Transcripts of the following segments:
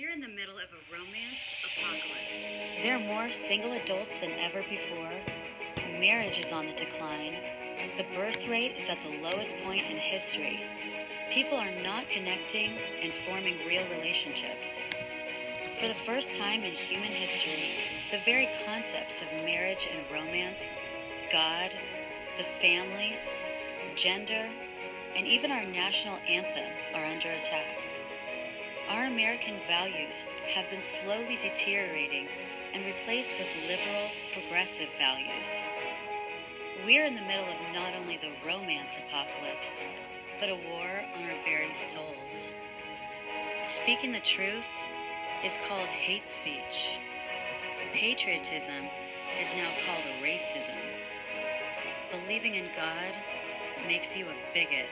We're in the middle of a romance apocalypse. There are more single adults than ever before. Marriage is on the decline. The birth rate is at the lowest point in history. People are not connecting and forming real relationships. For the first time in human history, the very concepts of marriage and romance, God, the family, gender, and even our national anthem are under attack. Our American values have been slowly deteriorating and replaced with liberal, progressive values. We're in the middle of not only the romance apocalypse, but a war on our very souls. Speaking the truth is called hate speech. Patriotism is now called a racism. Believing in God makes you a bigot.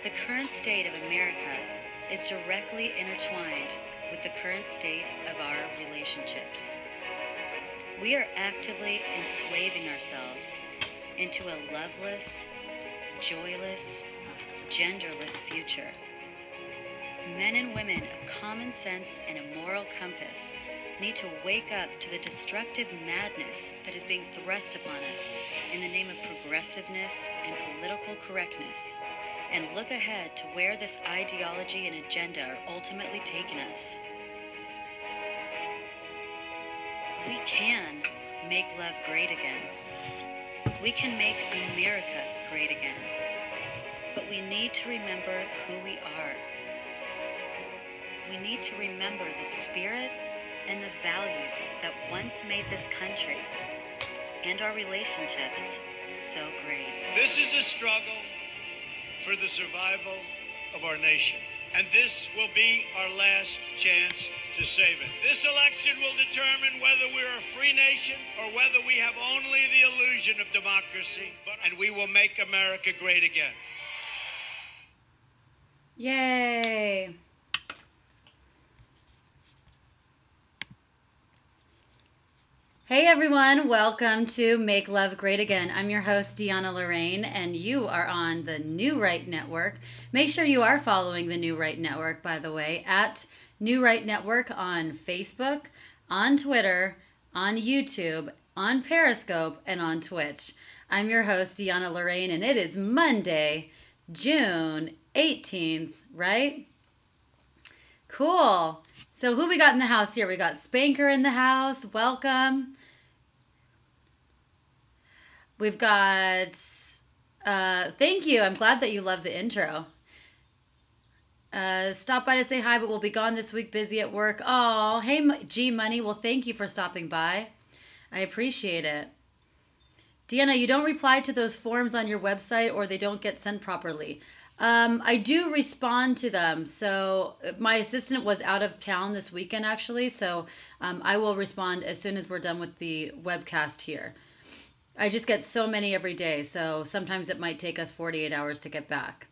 The current state of America is directly intertwined with the current state of our relationships. We are actively enslaving ourselves into a loveless, joyless, genderless future. Men and women of common sense and a moral compass need to wake up to the destructive madness that is being thrust upon us in the name of progressiveness and political correctness, and look ahead to where this ideology and agenda are ultimately taking us. We can make love great again. We can make America great again. But we need to remember who we are. We need to remember the spirit and the values that once made this country and our relationships so great. This is a struggle for the survival of our nation. And this will be our last chance to save it. This election will determine whether we're a free nation or whether we have only the illusion of democracy. And we will make America great again. Yay! Hey everyone, welcome to Make Love Great Again. I'm your host, DeAnna Lorraine, and you are on the New Right Network. Make sure you are following the New Right Network, by the way, at New Right Network on Facebook, on Twitter, on YouTube, on Periscope, and on Twitch. I'm your host, DeAnna Lorraine, and it is Monday, June 18th, right? Cool. So who we got in the house here? We got Spanker in the house. Welcome. We've got, thank you. I'm glad that you love the intro. Stop by to say hi, but we'll be gone this week, busy at work. Oh, hey, G Money. Well, thank you for stopping by. I appreciate it. DeAnna, you don't reply to those forms on your website or they don't get sent properly. I do respond to them. So my assistant was out of town this weekend, actually. So I will respond as soon as we're done with the webcast here. I just get so many every day. So sometimes it might take us 48 hours to get back.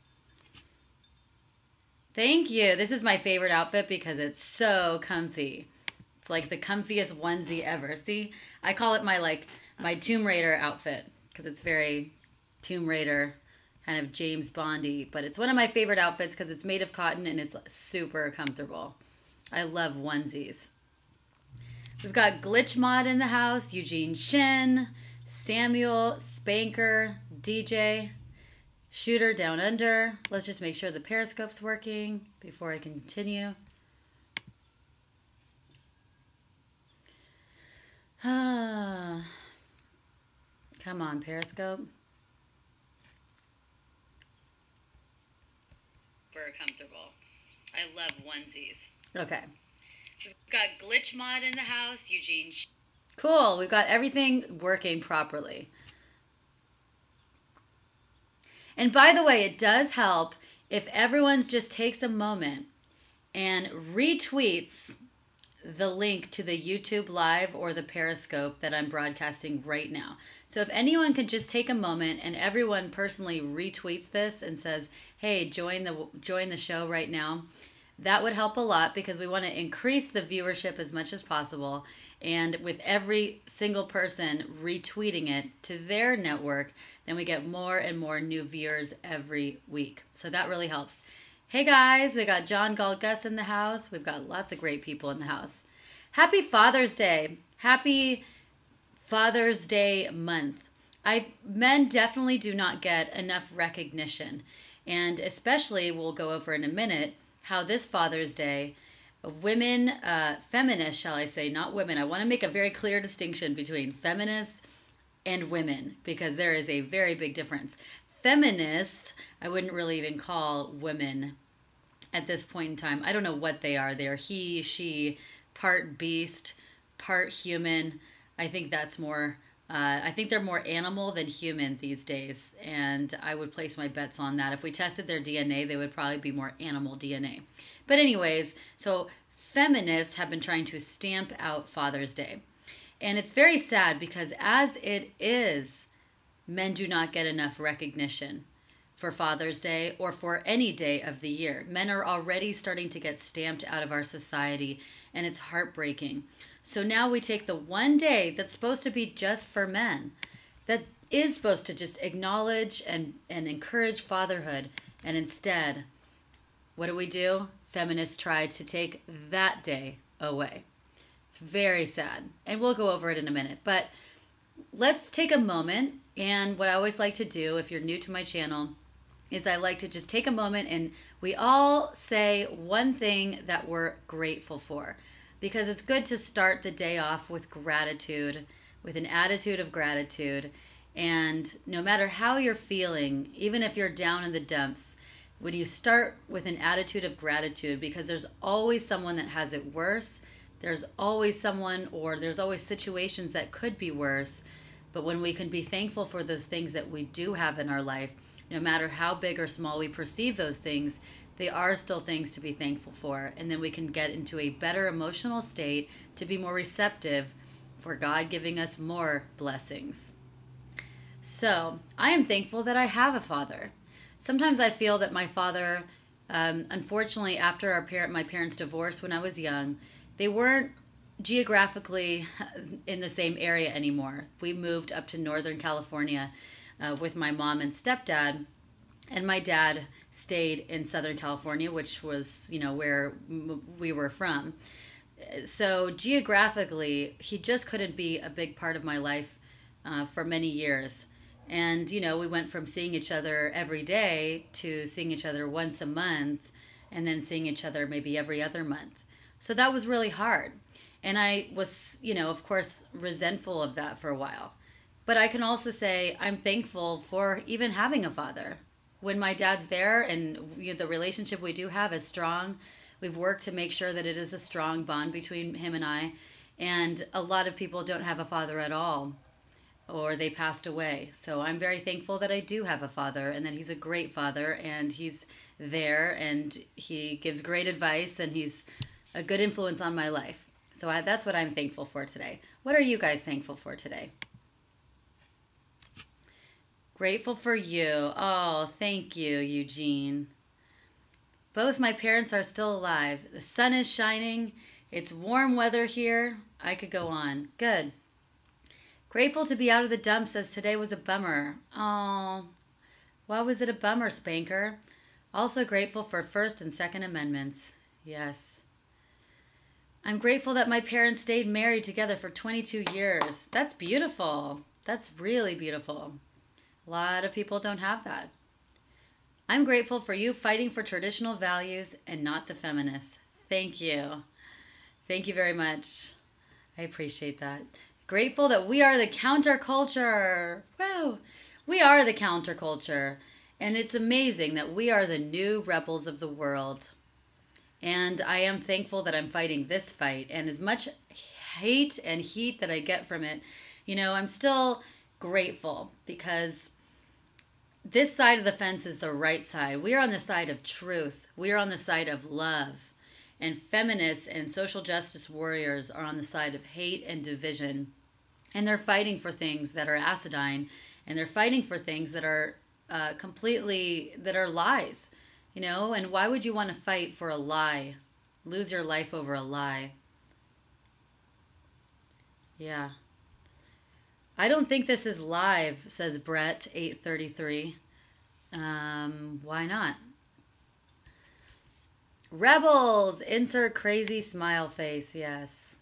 Thank you. This is my favorite outfit because it's so comfy. It's like the comfiest onesie ever. See, I call it my Tomb Raider outfit because it's very Tomb Raider, kind of James Bondy, but it's one of my favorite outfits because it's made of cotton and it's super comfortable. I love onesies. We've got Glitch Mod in the house, Eugene Shin, Samuel, Spanker, DJ, Shooter Down Under. Let's just make sure the Periscope's working before I continue. Come on, Periscope. Super comfortable. I love onesies. Okay. We've got Glitch Mod in the house, Eugene. Cool. We've got everything working properly. And by the way, it does help if everyone just takes a moment and retweets the link to the YouTube Live or the Periscope that I'm broadcasting right now. So if anyone could just take a moment and everyone personally retweets this and says, hey, join the show right now, that would help a lot because we want to increase the viewership as much as possible. And with every single person retweeting it to their network, then we get more and more new viewers every week. So that really helps. Hey guys, we got John Galgus in the house. We've got lots of great people in the house. Happy Father's Day. Happy Father's Day month. Men definitely do not get enough recognition. And especially, we'll go over in a minute, how this Father's Day, women, feminists, shall I say, not women. I want to make a very clear distinction between feminists and women, because there is a very big difference. Feminists, I wouldn't really even call women at this point in time. I don't know what they are. They're he, she, part beast, part human. I think that's more, I think they're more animal than human these days. And I would place my bets on that. If we tested their DNA, they would probably be more animal DNA. But anyways, so feminists have been trying to stamp out Father's Day. And it's very sad because as it is, men do not get enough recognition for Father's Day or for any day of the year. Men are already starting to get stamped out of our society, and it's heartbreaking. So now we take the one day that's supposed to be just for men, that is supposed to just acknowledge and encourage fatherhood, and instead, what do? Feminists try to take that day away. It's very sad, and we'll go over it in a minute, but let's take a moment. And what I always like to do, if you're new to my channel, is I like to just take a moment and we all say one thing that we're grateful for, because it's good to start the day off with gratitude, with an attitude of gratitude. And no matter how you're feeling, even if you're down in the dumps, when you start with an attitude of gratitude, because there's always someone that has it worse, there's always someone, or there's always situations that could be worse. But when we can be thankful for those things that we do have in our life, no matter how big or small we perceive those things, they are still things to be thankful for. And then we can get into a better emotional state to be more receptive for God giving us more blessings. So I am thankful that I have a father. Sometimes I feel that my father, unfortunately, after my parents' divorce when I was young, they weren't geographically in the same area anymore. We moved up to Northern California with my mom and stepdad, and my dad stayed in Southern California, which was, where we were from. So geographically, he just couldn't be a big part of my life for many years. And, we went from seeing each other every day to seeing each other once a month, and then seeing each other maybe every other month. So that was really hard. And I was, of course, resentful of that for a while. But I can also say I'm thankful for even having a father. When my dad's there and the relationship we do have is strong, we've worked to make sure that it is a strong bond between him and I. And a lot of people don't have a father at all, or they passed away. So I'm very thankful that I do have a father, and that he's a great father, and he's there, and he gives great advice, and he's a good influence on my life. So that's what I'm thankful for today. What are you guys thankful for today? Grateful for you. Oh, thank you, Eugene. Both my parents are still alive. The sun is shining. It's warm weather here. I could go on. Good. Grateful to be out of the dumps, as today was a bummer. Oh, why was it a bummer, Spanker? Also grateful for First and Second Amendments. Yes. I'm grateful that my parents stayed married together for 22 years. That's beautiful. That's really beautiful. A lot of people don't have that. I'm grateful for you fighting for traditional values and not the feminists. Thank you. Thank you very much. I appreciate that. Grateful that we are the counterculture. Woo! We are the counterculture. And it's amazing that we are the new rebels of the world. And I am thankful that I'm fighting this fight. And as much hate and heat that I get from it, I'm still grateful, because this side of the fence is the right side. We are on the side of truth. We are on the side of love. And feminists and social justice warriors are on the side of hate and division. And they're fighting for things that are acidine. And they're fighting for things that are that are lies. And why would you want to fight for a lie? Lose your life over a lie. Yeah. I don't think this is live, says Brett, Ep33. Why not? Rebels, insert crazy smile face, yes.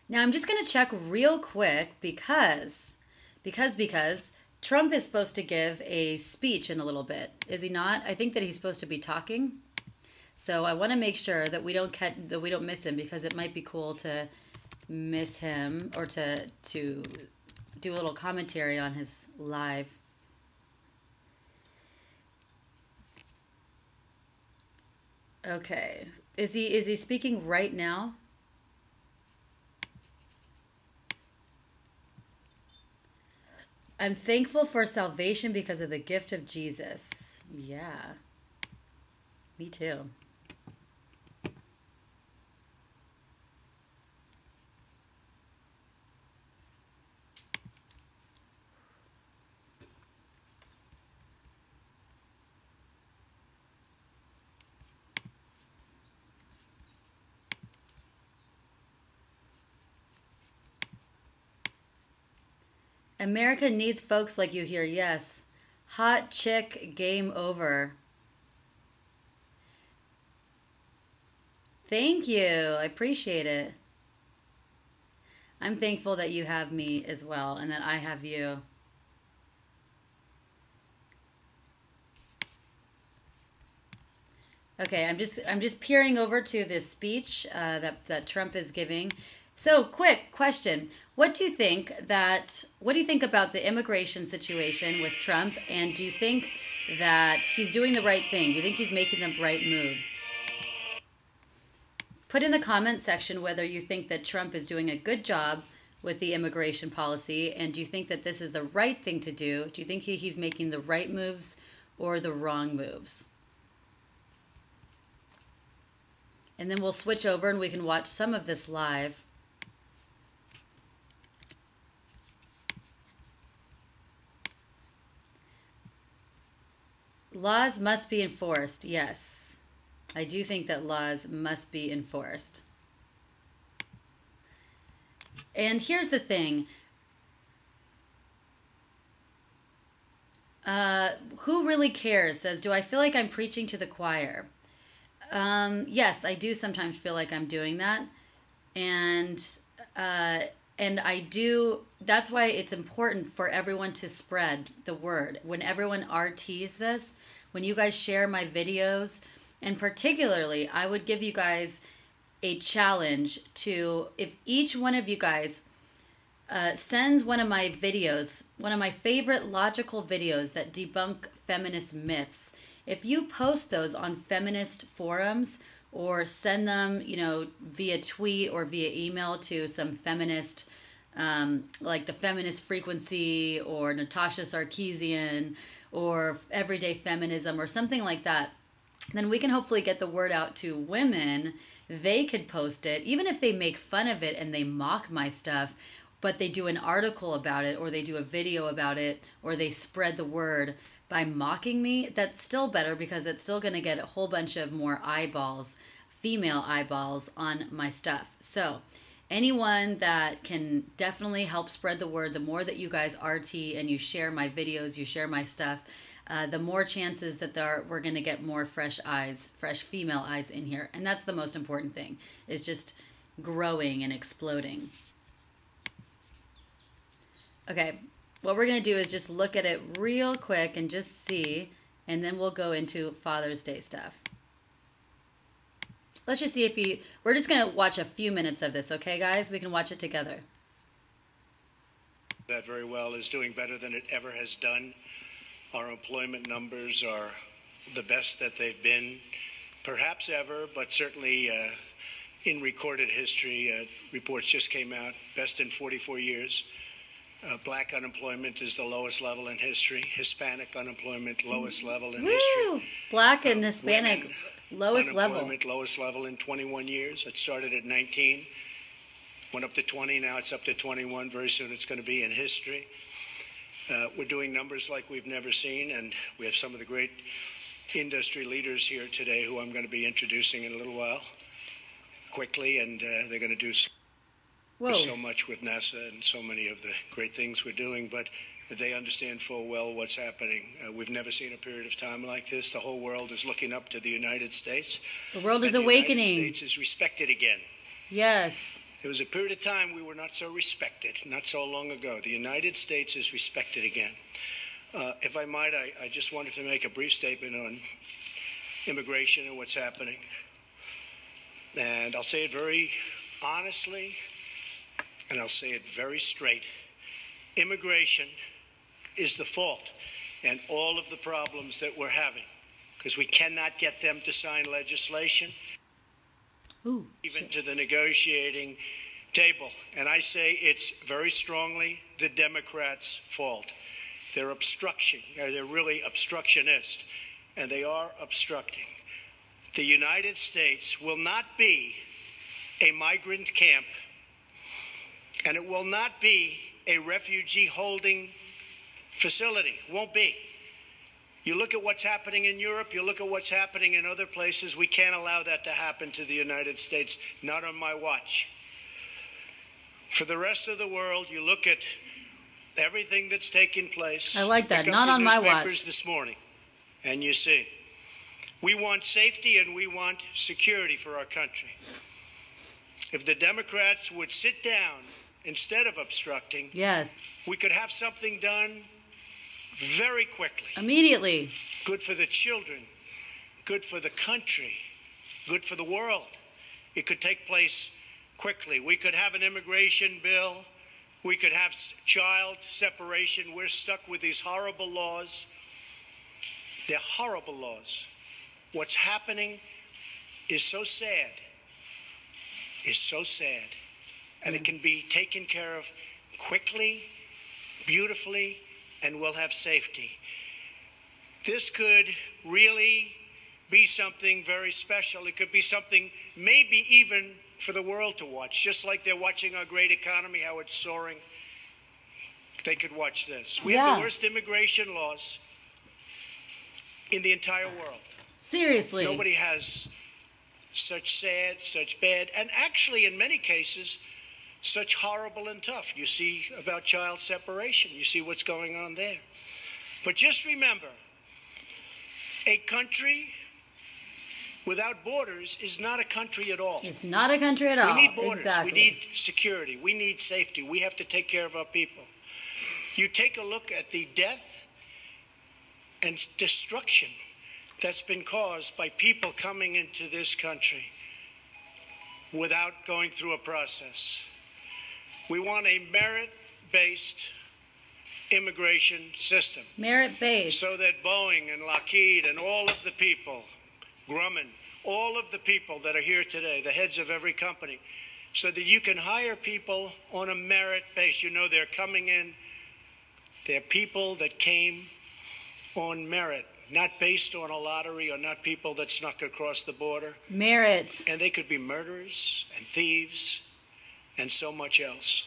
Now I'm just going to check real quick because Trump is supposed to give a speech in a little bit. Is he not? I think that he's supposed to be talking. So I want to make sure that we don't miss him, because it might be cool to miss him or to do a little commentary on his live. Okay. Is he speaking right now? I'm thankful for salvation because of the gift of Jesus. Yeah. Me too. America needs folks like you here, yes. Hot chick, game over. Thank you. I appreciate it. I'm thankful that you have me as well and that I have you. Okay, I'm just peering over to this speech that Trump is giving. So, quick question. What do you think about the immigration situation with Trump, and do you think that he's doing the right thing? Do you think he's making the right moves? Put in the comment section whether you think that Trump is doing a good job with the immigration policy, and do you think that this is the right thing to do? Do you think he's making the right moves or the wrong moves? And then we'll switch over and we can watch some of this live. Laws must be enforced. Yes. I do think that laws must be enforced. And here's the thing. Who really cares? Says, do I feel like I'm preaching to the choir? Yes, I do sometimes feel like I'm doing that. And I do, that's why it's important for everyone to spread the word. When everyone RTs this, when you guys share my videos, and particularly, I would give you guys a challenge to, if each one of you guys sends one of my videos, one of my favorite logical videos that debunk feminist myths, if you post those on feminist forums or send them, via tweet or via email to some feminist, like the Feminist Frequency or Natasha Sarkeesian or Everyday Feminism or something like that, then we can hopefully get the word out to women. They could post it, even if they make fun of it and they mock my stuff, but they do an article about it or they do a video about it or they spread the word by mocking me. That's still better because it's still going to get a whole bunch of more eyeballs, female eyeballs on my stuff. So anyone that can definitely help spread the word, the more that you guys RT and you share my videos, you share my stuff, the more chances that we're going to get more fresh eyes, fresh female eyes in here. And that's the most important thing, is just growing and exploding. Okay, what we're going to do is just look at it real quick and just see, and then we'll go into Father's Day stuff. Let's just see we're just going to watch a few minutes of this, okay, guys? We can watch it together. That very well is doing better than it ever has done. Our employment numbers are the best that they've been, perhaps ever, but certainly in recorded history. Reports just came out, best in 44 years. Black unemployment is the lowest level in history. Hispanic unemployment, lowest level in history. Black and Hispanic, lowest level. Unemployment, lowest level in 21 years. It started at 19, went up to 20, now it's up to 21. Very soon it's going to be in history. We're doing numbers like we've never seen, and we have some of the great industry leaders here today who I'm going to be introducing in a little while, quickly, and they're going to do Whoa. So much with NASA and so many of the great things we're doing, but they understand full well what's happening. We've never seen a period of time like this. The whole world is looking up to the United States. The world is awakening. The United States is respected again. Yes. There was a period of time we were not so respected, not so long ago. The United States is respected again. If I might, I just wanted to make a brief statement on immigration and what's happening. And I'll say it very honestly, and I'll say it very straight. Immigration is the fault and all of the problems that we're having, because we cannot get them to sign legislation, even to the negotiating table. And I say it's very strongly the Democrats' fault. They're they're really obstructionist, and they are obstructing. The United States will not be a migrant camp, and it will not be a refugee holding facility. Won't be. You look at what's happening in Europe, you look at what's happening in other places. We can't allow that to happen to the United States, not on my watch. For the rest of the world, you look at everything that's taking place. I like that, not on my watch. This morning, and you see, we want safety and we want security for our country. If the Democrats would sit down instead of obstructing, yes, we could have something done very quickly. Immediately. Good for the children, good for the country, good for the world. It could take place quickly. We could have an immigration bill. We could have child separation. We're stuck with these horrible laws. They're horrible laws. What's happening is so sad. And it can be taken care of quickly, beautifully, and we'll have safety. This could really be something very special. It could be something maybe even for the world to watch, just like they're watching our great economy, how it's soaring. They could watch this. We have the worst immigration laws in the entire world. Seriously. Nobody has such sad, such bad, and actually in many cases, such horrible and tough. You see about child separation. You see what's going on there. But just remember, a country without borders is not a country at all. It's not a country at all. We need borders. Exactly. We need security. We need safety. We have to take care of our people. You take a look at the death and destruction that's been caused by people coming into this country without going through a process. We want a merit-based immigration system. Merit-based. So that Boeing and Lockheed and all of the people, Grumman, all of the people that are here today, the heads of every company, so that you can hire people on a merit base. You know they're coming in. They're people that came on merit, not based on a lottery or not people that snuck across the border. Merit. And they could be murderers and thieves and so much else.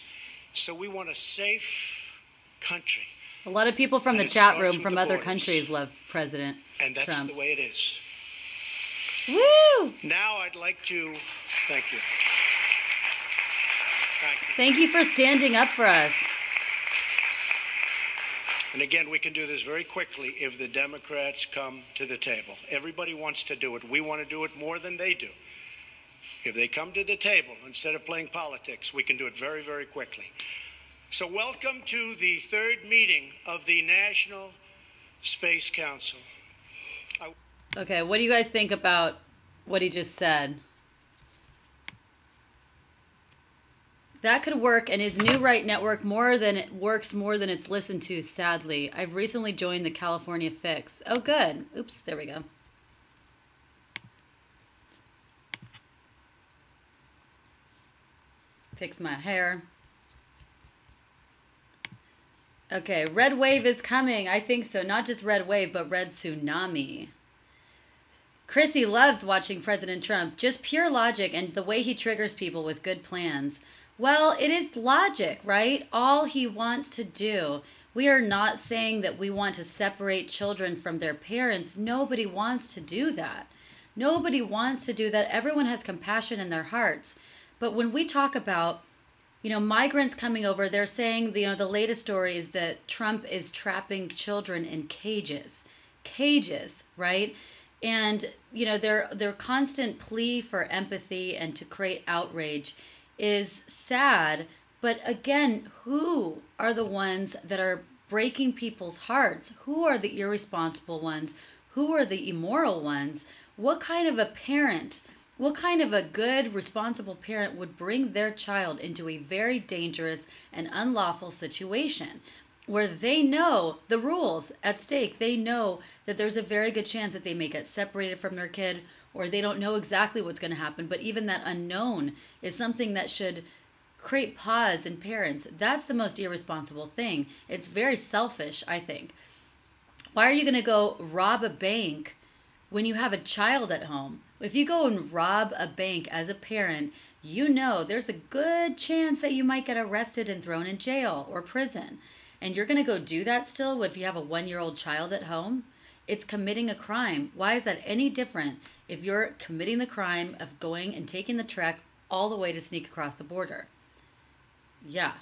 So we want a safe country. A lot of people from the chat room from other countries love President And that's Trump. the way it is. Woo! Now I'd like to thank you. Thank you for standing up for us. And again, we can do this very quickly if the Democrats come to the table. Everybody wants to do it. We want to do it more than they do. If they come to the table, instead of playing politics, we can do it very, very quickly. So welcome to the third meeting of the National Space Council. Okay, what do you guys think about what he just said? That could work, and his new right network works more than it's listened to, sadly. I've recently joined the California Fix. Oh, good. Oops, there we go. Fix my hair. Okay, red wave is coming. I think so. Not just red wave, but red tsunami. Chrissy loves watching President Trump. Just pure logic and the way he triggers people with good plans. Well, it is logic, right? All he wants to do. We are not saying that we want to separate children from their parents. Nobody wants to do that. Nobody wants to do that. Everyone has compassion in their hearts. But when we talk about Migrants coming over, they're saying, the latest story is that Trump is trapping children in cages. Cages, right? And, their constant plea for empathy and to create outrage is sad. But again, who are the ones that are breaking people's hearts? Who are the irresponsible ones? Who are the immoral ones? What kind of a parent, what kind of a good, responsible parent would bring their child into a very dangerous and unlawful situation where they know the rules at stake? They know that there's a very good chance that they may get separated from their kid, or they don't know exactly what's going to happen. But even that unknown is something that should create pause in parents. That's the most irresponsible thing. It's very selfish, I think. Why are you going to go rob a bank when you have a child at home? If you go and rob a bank as a parent, there's a good chance that you might get arrested and thrown in jail or prison. And you're going to go do that still if you have a 1-year-old child at home? It's committing a crime. Why is that any different if you're committing the crime of going and taking the trek all the way to sneak across the border? Yeah.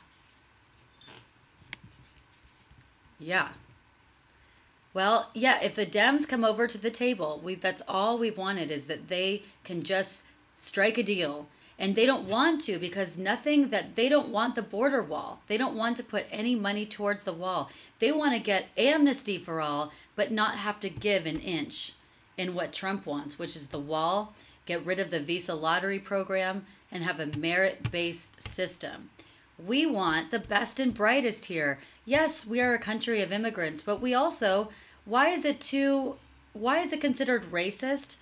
Well, if the Dems come over to the table, that's all we've wanted, is that they can just strike a deal. And they don't want to, because they don't want the border wall. They don't want to put any money towards the wall. They want to get amnesty for all, but not have to give an inch in what Trump wants, which is the wall, get rid of the Visa lottery program, and have a merit-based system. We want the best and brightest here. Yes, we are a country of immigrants, but we also, why is it considered racist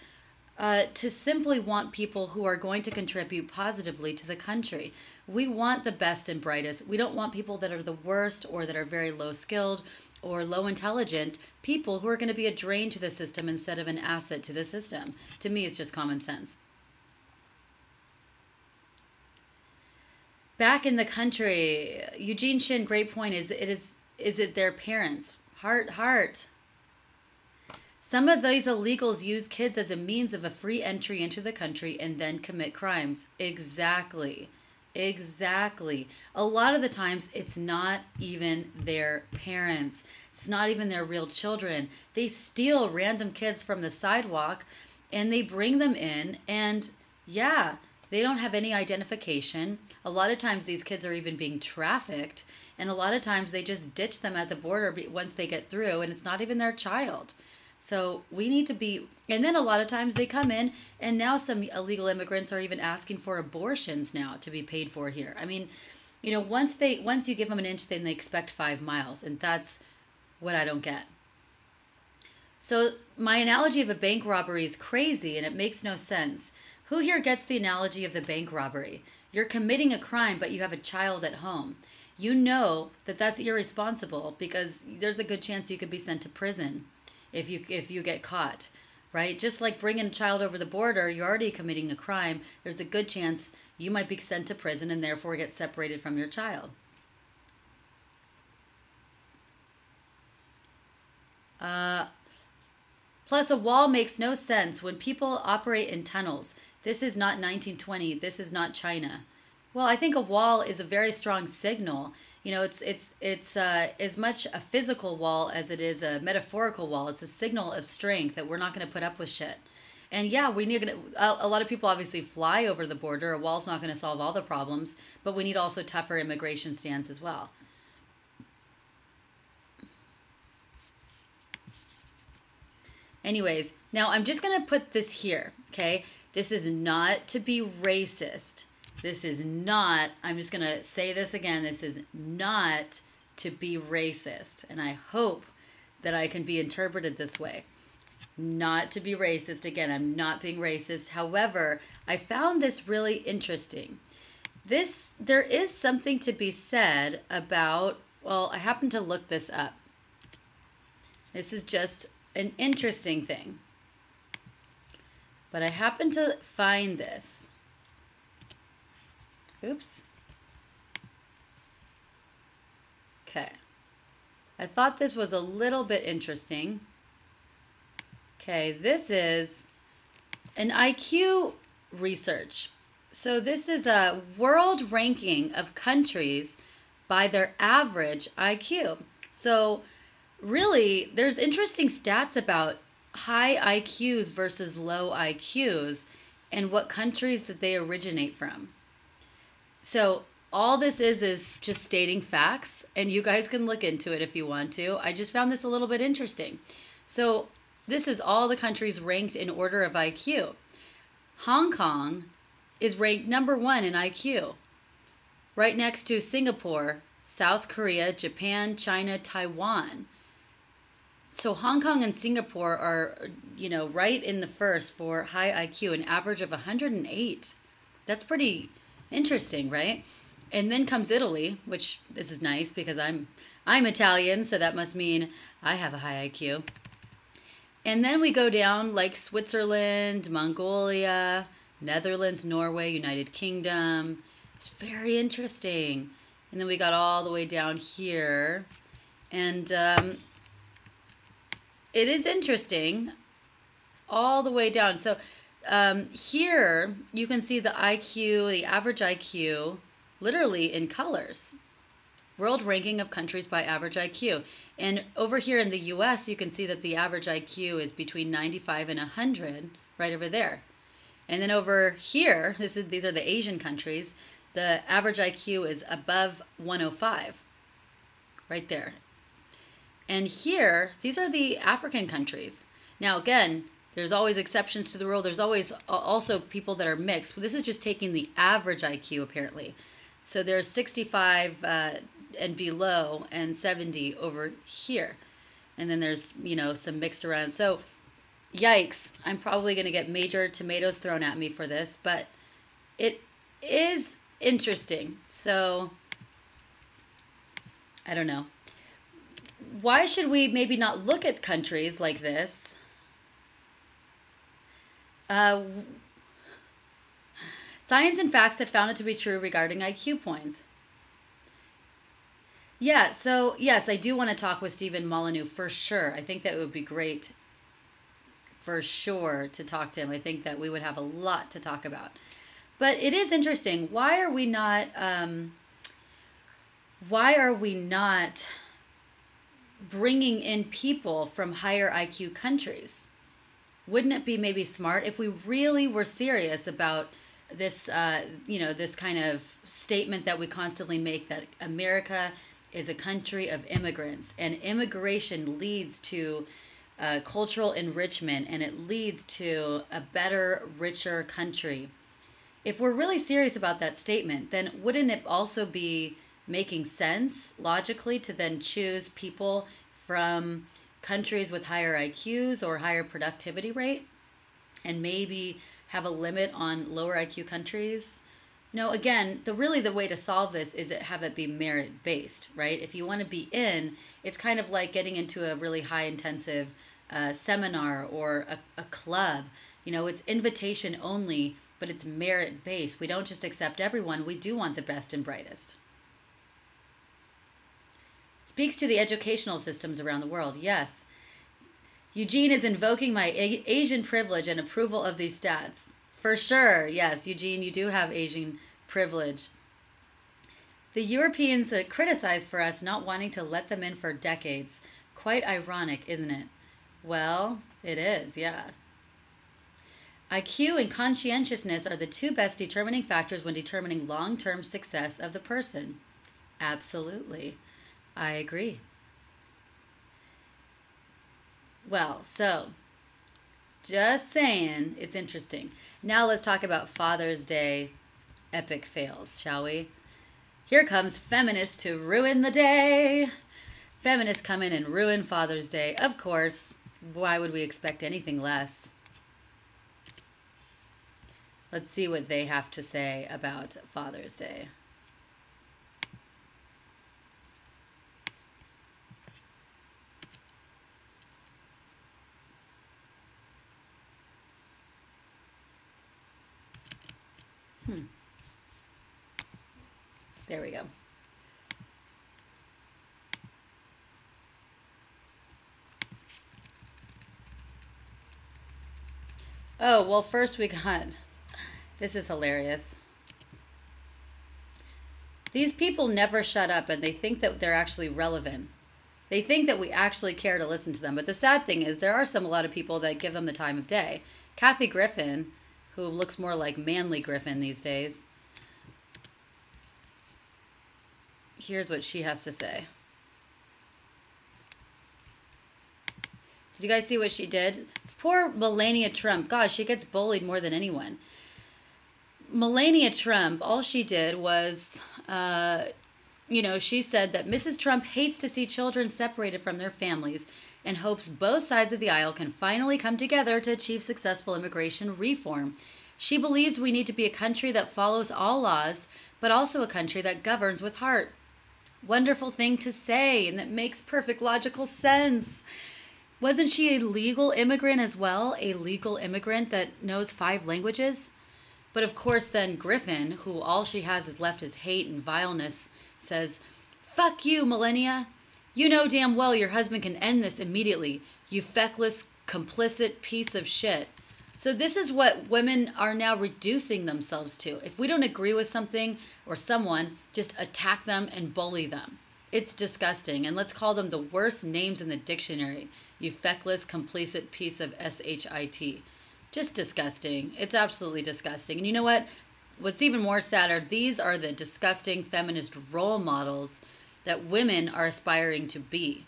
to simply want people who are going to contribute positively to the country? We want the best and brightest. We don't want people that are the worst or that are very low skilled or low intelligent, people who are going to be a drain to the system instead of an asset to the system. To me, it's just common sense. Back in the country, Eugene Shin, great point, is it their parents? Heart. Some of these illegals use kids as a means of a free entry into the country and then commit crimes. Exactly. A lot of the times, it's not even their parents. It's not even their real children. They steal random kids from the sidewalk and they bring them in, and they don't have any identification. A lot of times these kids are even being trafficked, and a lot of times they just ditch them at the border once they get through, and it's not even their child. So we need to be, and then a lot of times they come in, and now some illegal immigrants are even asking for abortions now to be paid for here. I mean, once you give them an inch, then they expect 5 miles, and that's what I don't get. So my analogy of a bank robbery is crazy, and it makes no sense. Who here gets the analogy of the bank robbery? You're committing a crime, but you have a child at home. You know that that's irresponsible, because there's a good chance you could be sent to prison if you get caught, right? Just like bringing a child over the border, you're already committing a crime. There's a good chance you might be sent to prison and therefore get separated from your child. Plus, a wall makes no sense when people operate in tunnels. This is not 1920. This is not China. Well, I think a wall is a very strong signal. It's as much a physical wall as it is a metaphorical wall. It's a signal of strength that we're not going to put up with shit. And we need a lot of people obviously fly over the border. A wall's not going to solve all the problems, but we need also tougher immigration stance as well. Anyways, now I'm just going to put this here, okay? This is not to be racist. This is not, I'm just going to say this again, this is not to be racist. And I hope that I can be interpreted this way. Not to be racist. Again, I'm not being racist. However, I found this really interesting. There is something to be said about, well, I happened to look this up. This is just an interesting thing. But I happened to find this. Oops. Okay. I thought this was a little bit interesting. Okay, this is an IQ research. So this is a world ranking of countries by their average IQ. So really, there's interesting stats about high IQs versus low IQs and what countries that they originate from. So all this is just stating facts, and you guys can look into it if you want to. I just found this a little bit interesting. So this is all the countries ranked in order of IQ. Hong Kong is ranked number 1 in IQ, right next to Singapore, South Korea, Japan, China, Taiwan. So Hong Kong and Singapore are, right in the first for high IQ, an average of 108. That's pretty interesting, right? And then comes Italy, which this is nice because I'm Italian, so that must mean I have a high IQ. And then we go down like Switzerland, Mongolia, Netherlands, Norway, United Kingdom. It's very interesting. And then we got all the way down here. And it is interesting all the way down. So here you can see the IQ, the average IQ, literally in colors. World ranking of countries by average IQ. And over here in the US, you can see that the average IQ is between 95 and 100, right over there. And then over here, these are the Asian countries, the average IQ is above 105, right there. And here, these are the African countries. Now again, there's always exceptions to the rule. There's always also people that are mixed. This is just taking the average IQ, apparently. So there's 65 and below and 70 over here. And then there's, some mixed around. So yikes, I'm probably going to get major tomatoes thrown at me for this, but it is interesting. So I don't know. Why should we maybe not look at countries like this? Science and facts have found it to be true regarding IQ points. Yeah, so yes, I do want to talk with Stephen Molyneux for sure. I think that would be great for sure to talk to him. I think that we would have a lot to talk about. But it is interesting. Why are we not bringing in people from higher IQ countries? Wouldn't it be maybe smart if we really were serious about this, this kind of statement that we constantly make that America is a country of immigrants, and immigration leads to cultural enrichment, and it leads to a better, richer country. If we're really serious about that statement, then wouldn't it also be making sense logically to then choose people from countries with higher IQs or higher productivity rate, and maybe have a limit on lower IQ countries? Again, the way to solve this is have it be merit-based, right? If you want to be in, it's kind of like getting into a really high-intensive seminar or a club. It's invitation only, but it's merit-based. We don't just accept everyone. We do want the best and brightest. Speaks to the educational systems around the world. Yes. Eugene is invoking my Asian privilege and approval of these stats. For sure. Yes, Eugene, you do have Asian privilege. The Europeans criticize for us not wanting to let them in for decades. Quite ironic, isn't it? Well, it is, yeah. IQ and conscientiousness are the two best determining factors when determining long-term success of the person. Absolutely. I agree. Well, so, just saying, it's interesting. Now let's talk about Father's Day epic fails, shall we? Here comes Feminist to ruin the day. Feminists come in and ruin Father's Day. Of course, why would we expect anything less? Let's see what they have to say about Father's Day. There we go. Oh, well, first we got, this is hilarious. These people never shut up, and they think that they're actually relevant. They think that we actually care to listen to them. But the sad thing is there are a lot of people that give them the time of day. Kathy Griffin, who looks more like Manly Griffin these days. Here's what she has to say. Did you guys see what she did? Poor Melania Trump. God, she gets bullied more than anyone. Melania Trump, all she did was, she said that Mrs. Trump hates to see children separated from their families and hopes both sides of the aisle can finally come together to achieve successful immigration reform. She believes we need to be a country that follows all laws, but also a country that governs with heart. Wonderful thing to say, and that makes perfect logical sense. Wasn't she a legal immigrant as well? A legal immigrant that knows 5 languages? But of course then Griffin, who all she has is left is hate and vileness, says, "Fuck you, Melania. You know damn well your husband can end this immediately, you feckless, complicit piece of shit." So this is what women are now reducing themselves to. If we don't agree with something or someone, just attack them and bully them. It's disgusting. And let's call them the worst names in the dictionary. You feckless, complicit piece of shit. Just disgusting. It's absolutely disgusting. And you know what? What's even more sadder, these are the disgusting feminist role models that women are aspiring to be.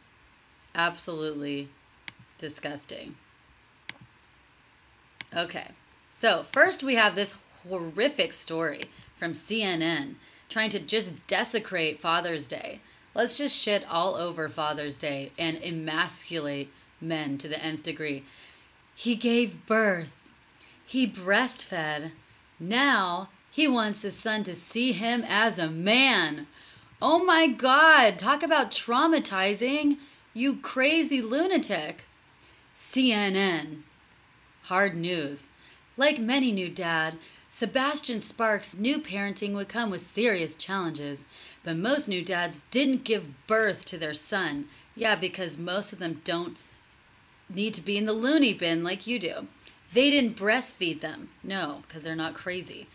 Absolutely disgusting. Okay, so first we have this horrific story from CNN trying to just desecrate Father's Day. Let's just shit all over Father's Day and emasculate men to the nth degree. He gave birth. He breastfed. Now he wants his son to see him as a man. Oh my God, talk about traumatizing, you crazy lunatic. CNN. Hard news. Like many new dad, Sebastian Sparks knew parenting would come with serious challenges, but most new dads didn't give birth to their son. Yeah, because most of them don't need to be in the loony bin like you do. They didn't breastfeed them. No, because they're not crazy.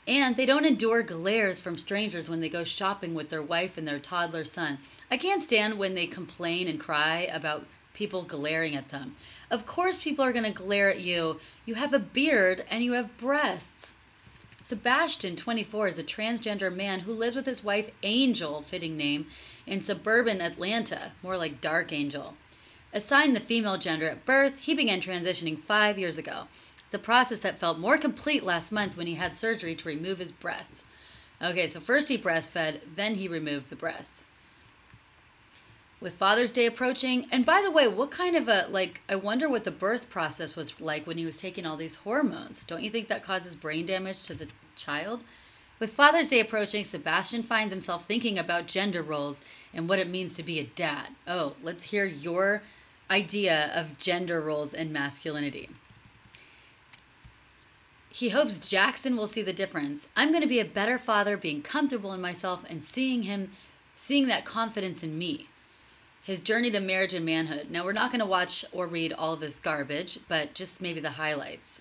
And they don't endure glares from strangers when they go shopping with their wife and their toddler son. I can't stand when they complain and cry about people glaring at them. Of course people are going to glare at you. You have a beard and you have breasts. Sebastian, 24, is a transgender man who lives with his wife, Angel, fitting name, in suburban Atlanta, more like Dark Angel. Assigned the female gender at birth, he began transitioning 5 years ago. It's a process that felt more complete last month when he had surgery to remove his breasts. Okay, so first he breastfed, then he removed the breasts. With Father's Day approaching, and by the way, what kind of I wonder what the birth process was like when he was taking all these hormones. Don't you think that causes brain damage to the child? With Father's Day approaching, Sebastian finds himself thinking about gender roles and what it means to be a dad. Oh, let's hear your idea of gender roles and masculinity. He hopes Jackson will see the difference. I'm going to be a better father, being comfortable in myself and seeing that confidence in me. His journey to marriage and manhood. Now, we're not going to watch or read all of this garbage, but just maybe the highlights.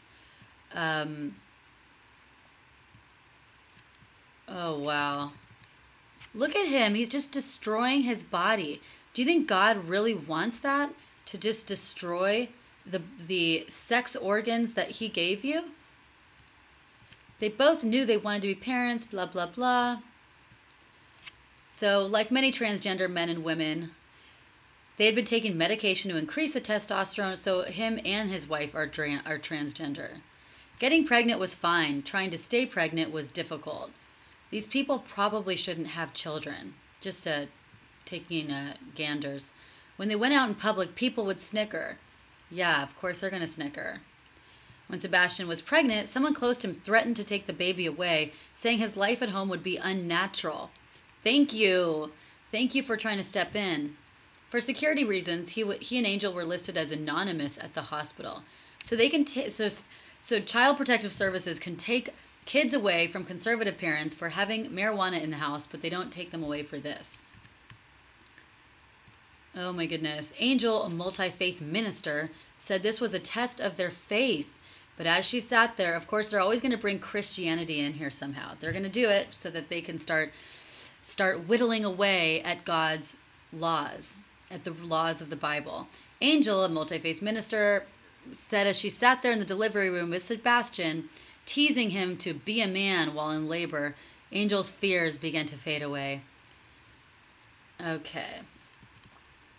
Oh, wow. Look at him. He's just destroying his body. Do you think God really wants that? To just destroy the sex organs that he gave you? They both knew they wanted to be parents, blah, blah, blah. So, like many transgender men and women, they had been taking medication to increase the testosterone, so him and his wife are transgender. Getting pregnant was fine. Trying to stay pregnant was difficult. These people probably shouldn't have children. Just taking ganders. When they went out in public, people would snicker. Yeah, of course they're going to snicker. When Sebastian was pregnant, someone close to him threatened to take the baby away, saying his life at home would be unnatural. Thank you. Thank you for trying to step in. For security reasons, he and Angel were listed as anonymous at the hospital. So they can so Child Protective Services can take kids away from conservative parents for having marijuana in the house, but they don't take them away for this. Oh my goodness. Angel, a multi-faith minister, said this was a test of their faith. But as she sat there, of course, they're always going to bring Christianity in here somehow. They're going to do it so that they can start start whittling away at God's laws, at the laws of the Bible. Angel, a multi-faith minister, said as she sat there in the delivery room with Sebastian, teasing him to be a man while in labor, Angel's fears began to fade away. Okay.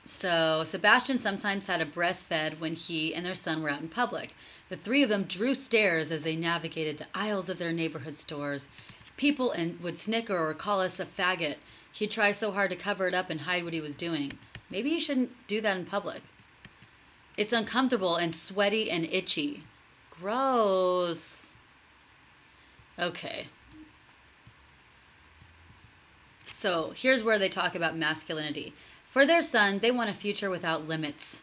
So Sebastian sometimes had a breastfed when he and their son were out in public. The three of them drew stares as they navigated the aisles of their neighborhood stores. People would snicker or call us a faggot. He'd try so hard to cover it up and hide what he was doing. Maybe he shouldn't do that in public. It's uncomfortable and sweaty and itchy. Gross. Okay. So here's where they talk about masculinity. For their son, they want a future without limits.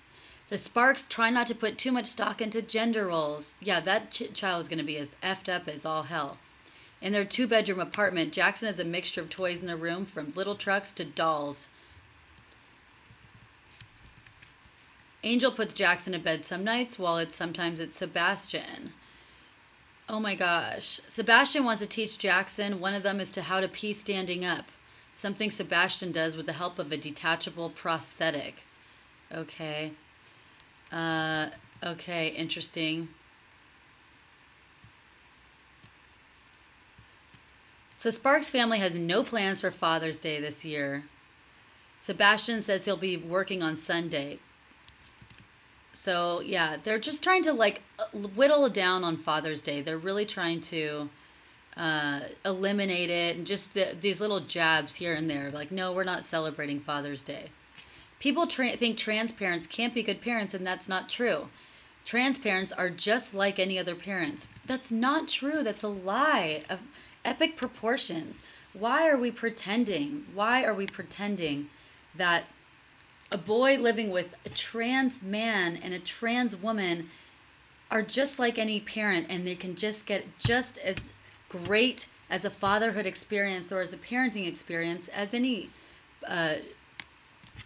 The Sparks try not to put too much stock into gender roles. Yeah, that child is going to be as effed up as all hell. In their 2-bedroom apartment, Jackson has a mixture of toys in the room, from little trucks to dolls. Angel puts Jackson to bed some nights, while sometimes it's Sebastian. Oh my gosh. Sebastian wants to teach Jackson. One of them is to how to pee standing up. Something Sebastian does with the help of a detachable prosthetic. Okay. Okay, interesting. So Sparks' family has no plans for Father's Day this year. Sebastian says he'll be working on Sunday. So, yeah, they're just trying to, like, whittle down on Father's Day. They're really trying to eliminate it, and just these little jabs here and there. Like, no, we're not celebrating Father's Day. People think trans parents can't be good parents, and that's not true. Trans parents are just like any other parents. That's not true. That's a lie of epic proportions. Why are we pretending? Why are we pretending that a boy living with a trans man and a trans woman are just like any parent, and they can just get just as great as a fatherhood experience or as a parenting experience as any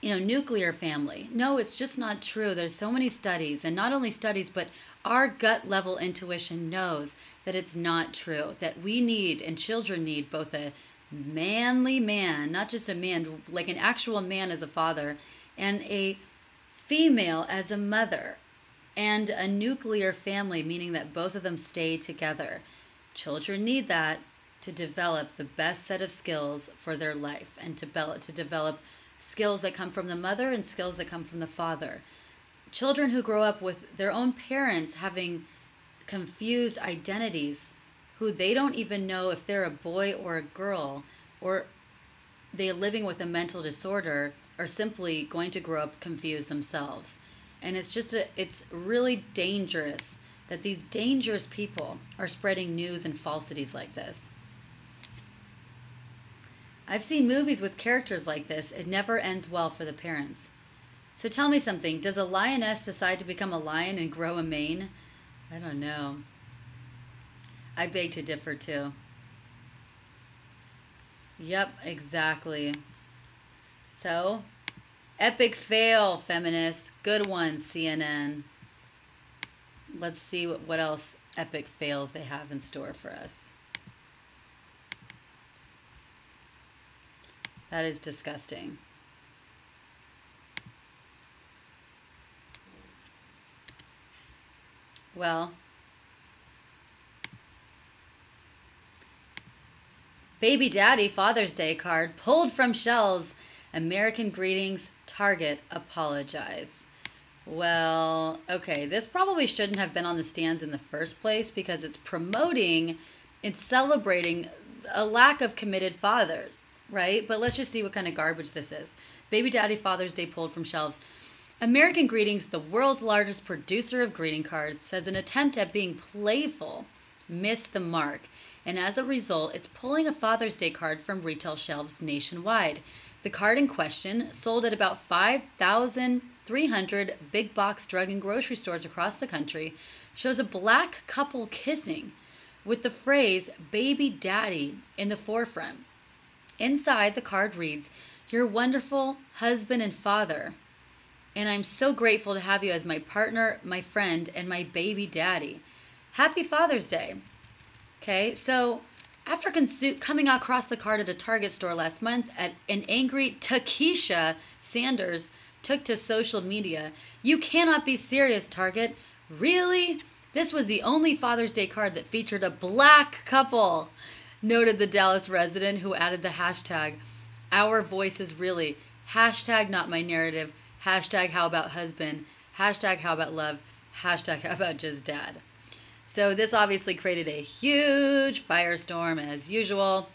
nuclear family? No, it's just not true. There's so many studies, and not only studies, but our gut level intuition knows that it's not true, that we need, and children need, both a manly man, not just a man, like an actual man as a father, and a female as a mother, and a nuclear family, meaning that both of them stay together. Children need that to develop the best set of skills for their life, and to develop skills that come from the mother and skills that come from the father. Children who grow up with their own parents having confused identities, who they don't even know if they're a boy or a girl, or they're living with a mental disorder, are simply going to grow up confused themselves. And it's really dangerous that these dangerous people are spreading news and falsities like this. I've seen movies with characters like this. It never ends well for the parents. So tell me something. Does a lioness decide to become a lion and grow a mane? I don't know. I beg to differ too. Yep, exactly. So, epic fail, feminists. Good one, CNN. Let's see what else epic fails they have in store for us. That is disgusting. Well, Baby Daddy Father's Day card pulled from shelves. American greetings. Target apologize. Well, okay, this probably shouldn't have been on the stands in the first place, because it's celebrating a lack of committed fathers, right? But let's just see what kind of garbage this is. Baby Daddy Father's Day pulled from shelves. American Greetings, the world's largest producer of greeting cards, says an attempt at being playful missed the mark, and as a result, it's pulling a Father's Day card from retail shelves nationwide. The card in question, sold at about 5,300 big box drug and grocery stores across the country, shows a black couple kissing with the phrase "Baby Daddy" in the forefront. Inside, the card reads, "You're wonderful husband and father, and I'm so grateful to have you as my partner, my friend, and my baby daddy. Happy Father's Day." Okay, so After coming across the cart at a Target store last month, an angry Takesha Sanders took to social media. "You cannot be serious, Target. Really? This was the only Father's Day card that featured a black couple," noted the Dallas resident, who added the hashtag, "Our voices really. Hashtag not my narrative. Hashtag how about husband. Hashtag how about love. Hashtag how about just dad." So this obviously created a huge firestorm as usual.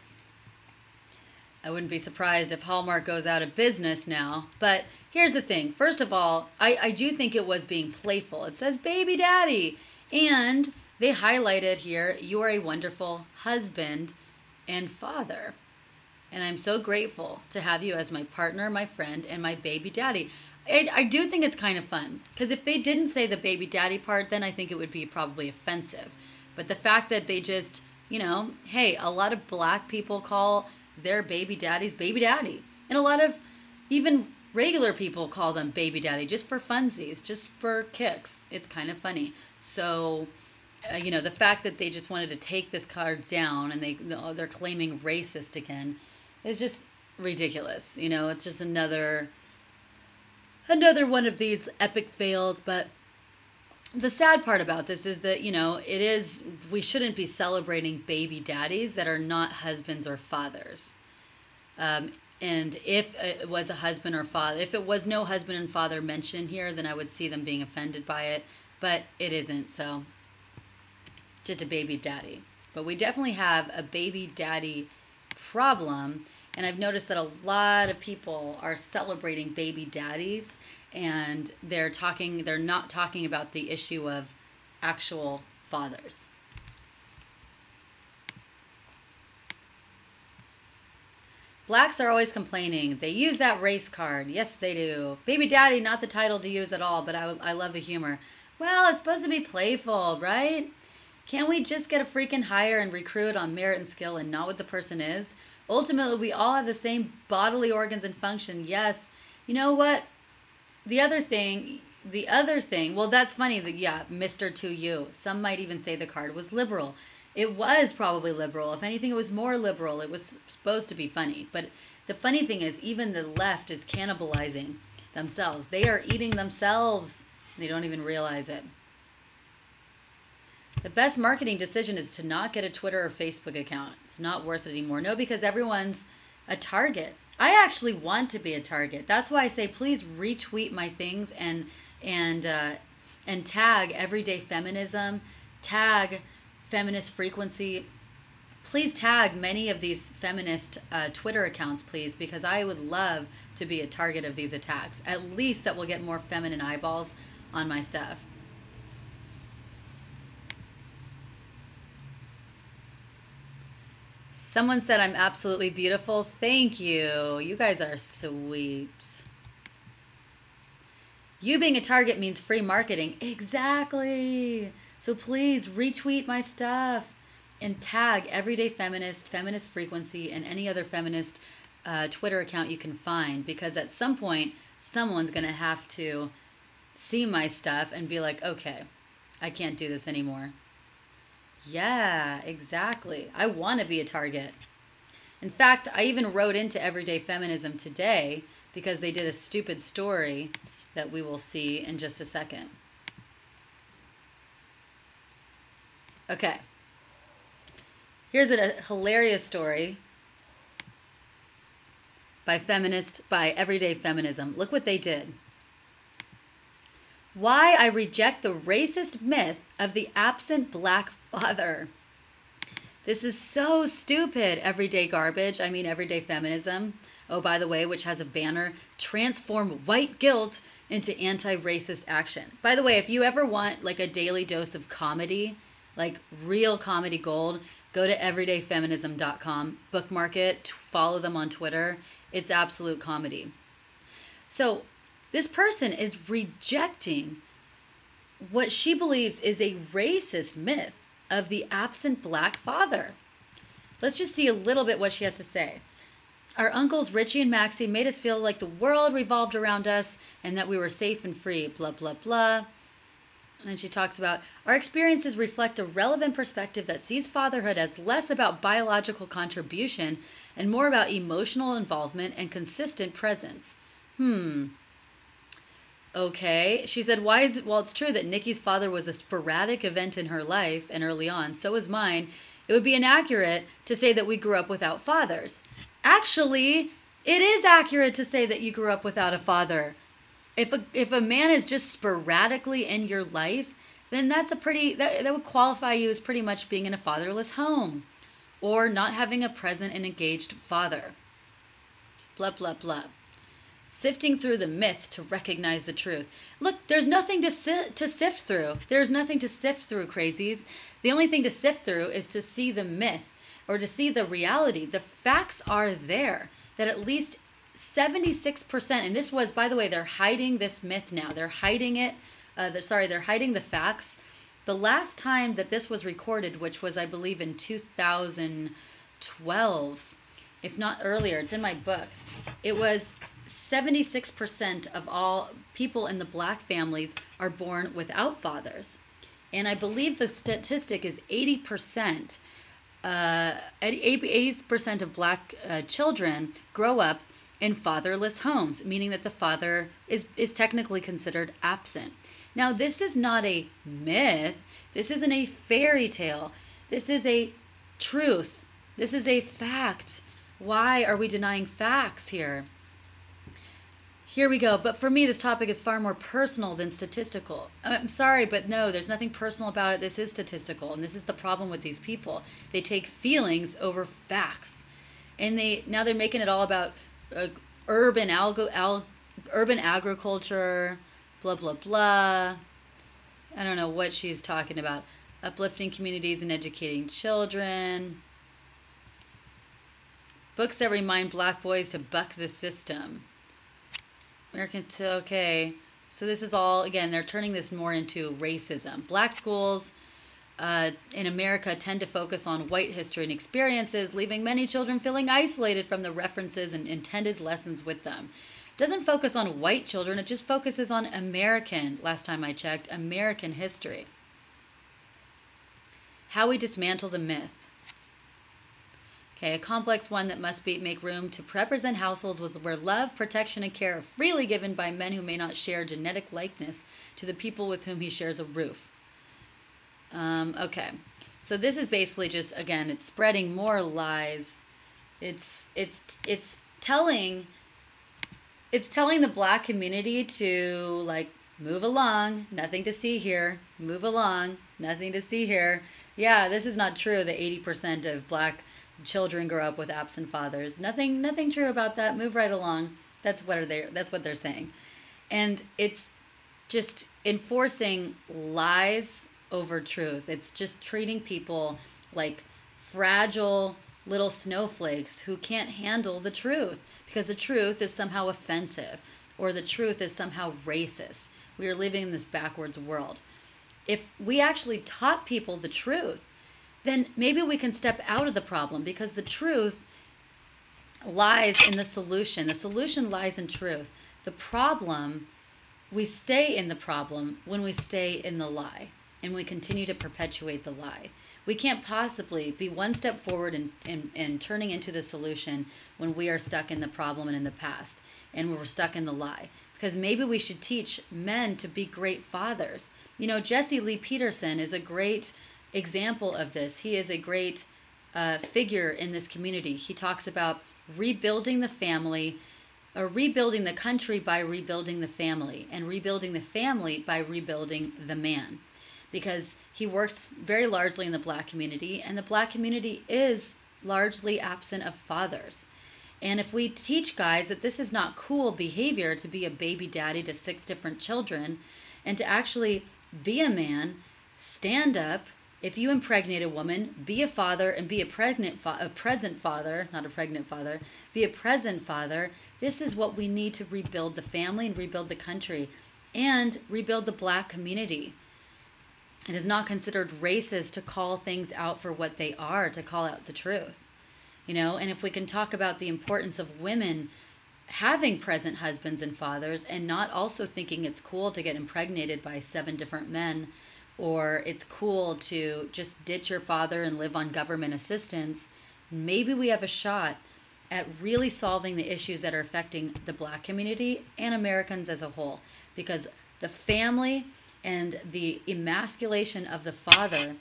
I wouldn't be surprised if Hallmark goes out of business now. But here's the thing. First of all, I do think it was being playful. It says baby daddy. And they highlighted here, "You are a wonderful husband and father. And I'm so grateful to have you as my partner, my friend, and my baby daddy." I do think it's kind of fun. Because if they didn't say the baby daddy part, then I think it would be probably offensive. But the fact that they just, hey, a lot of black people call their baby daddies baby daddy. And a lot of even regular people call them baby daddy just for funsies, just for kicks. It's kind of funny. So, the fact that they just wanted to take this card down and they're claiming racist again is just ridiculous. It's just another one of these epic fails. But the sad part about this is that, we shouldn't be celebrating baby daddies that are not husbands or fathers. And if it was a husband or father, if it was no husband and father mentioned here, then I would see them being offended by it. But it isn't, so just a baby daddy. But we definitely have a baby daddy problem. And I've noticed that a lot of people are celebrating baby daddies, and they're not talking about the issue of actual fathers. Blacks are always complaining. They use that race card. Yes, they do. Baby daddy, not the title to use at all, but I love the humor. Well, it's supposed to be playful, right? Can't we just get a freaking hire and recruit on merit and skill and not what the person is? Ultimately, we all have the same bodily organs and function. Yes. You know what? The other thing, well, that's funny that, yeah, Mr. to you. Some might even say the card was liberal. It was probably liberal. If anything, it was more liberal. It was supposed to be funny. But the funny thing is, even the left is cannibalizing themselves. They are eating themselves. They don't even realize it. The best marketing decision is to not get a Twitter or Facebook account. It's not worth it anymore. No, because everyone's a target. I actually want to be a target. That's why I say please retweet my things and tag Everyday Feminism, tag Feminist Frequency. Please tag many of these feminist Twitter accounts, please, because I would love to be a target of these attacks. At least that will get more feminine eyeballs on my stuff. Someone said I'm absolutely beautiful. Thank you. You guys are sweet. You being a target means free marketing. Exactly. So please retweet my stuff and tag Everyday Feminist, Feminist Frequency, and any other feminist Twitter account you can find. Because at some point, someone's going to have to see my stuff and be like, okay, I can't do this anymore. Yeah, exactly. I want to be a target. In fact, I even wrote into Everyday Feminism today because they did a stupid story that we will see in just a second. Okay. Here's a hilarious story by Everyday Feminism. Look what they did. Why I reject the racist myth of the absent black father. This is so stupid, Everyday Garbage. I mean, Everyday Feminism. Oh, by the way, which has a banner, transform white guilt into anti-racist action. By the way, if you ever want like a daily dose of comedy, like real comedy gold, go to everydayfeminism.com, bookmark it, follow them on Twitter. It's absolute comedy. So this person is rejecting what she believes is a racist myth of the absent black father. Let's just see a little bit what she has to say. Our uncles Richie and Maxie made us feel like the world revolved around us and that we were safe and free, blah, blah, blah. And she talks about, our experiences reflect a relevant perspective that sees fatherhood as less about biological contribution and more about emotional involvement and consistent presence. Okay. She said, why is it, well, it's true that Nikki's father was a sporadic event in her life and early on, so was mine. It would be inaccurate to say that we grew up without fathers. Actually, it is accurate to say that you grew up without a father. If a man is just sporadically in your life, then that's a pretty, that would qualify you as pretty much being in a fatherless home or not having a present and engaged father. Blah, blah, blah. Sifting through the myth to recognize the truth. Look, there's nothing to sift through. There's nothing to sift through, crazies. The only thing to sift through is to see the myth or to see the reality. The facts are there that at least 76%, and this was, by the way, they're hiding this myth now. They're hiding it. They're hiding the facts. The last time that this was recorded, which was, I believe, in 2012, if not earlier, it's in my book, it was 76% of all people in the black families are born without fathers. And I believe the statistic is 80%. 80% of black children grow up in fatherless homes, meaning that the father is technically considered absent. Now, this is not a myth. This isn't a fairy tale. This is a truth. This is a fact. Why are we denying facts here? Here we go. But for me, this topic is far more personal than statistical. I'm sorry, but no, there's nothing personal about it. This is statistical, and this is the problem with these people. They take feelings over facts, and now they're making it all about urban agriculture, blah, blah, blah. I don't know what she's talking about. Uplifting communities and educating children. Books that remind black boys to buck the system. Okay. So this is all, again, they're turning this more into racism. Black schools in America tend to focus on white history and experiences, leaving many children feeling isolated from the references and intended lessons with them. It doesn't focus on white children, it just focuses on American, last time I checked, American history. How we dismantle the myth. Okay, a complex one that must make room to represent households where love, protection, and care are freely given by men who may not share genetic likeness to the people with whom he shares a roof. Okay, so this is basically just, again, it's spreading more lies. It's telling the black community to, like, move along, nothing to see here. Move along, nothing to see here. Yeah, this is not true that 80% of black children grow up with absent fathers. Nothing true about that. Move right along. That's what they're saying. And it's just enforcing lies over truth. It's just treating people like fragile little snowflakes who can't handle the truth because the truth is somehow offensive or the truth is somehow racist. We are living in this backwards world. If we actually taught people the truth, then maybe we can step out of the problem because the truth lies in the solution. The solution lies in truth. The problem, we stay in the problem when we stay in the lie and we continue to perpetuate the lie. We can't possibly be one step forward and turning into the solution when we are stuck in the problem and in the past and we're stuck in the lie. Because maybe we should teach men to be great fathers. You know, Jesse Lee Peterson is a great example of this. He is a great figure in this community. He talks about rebuilding the family, or rebuilding the country by rebuilding the family, and rebuilding the family by rebuilding the man. Because he works very largely in the black community, and the black community is largely absent of fathers. And if we teach guys that this is not cool behavior to be a baby daddy to 6 different children, and to actually be a man, stand up. If you impregnate a woman, be a father and be a present father, not a pregnant father, be a present father. This is what we need to rebuild the family and rebuild the country and rebuild the black community. It is not considered racist to call things out for what they are, to call out the truth. You know, and if we can talk about the importance of women having present husbands and fathers and not also thinking it's cool to get impregnated by 7 different men, or it's cool to just ditch your father and live on government assistance, maybe we have a shot at really solving the issues that are affecting the Black community and Americans as a whole. Because the family and the emasculation of the father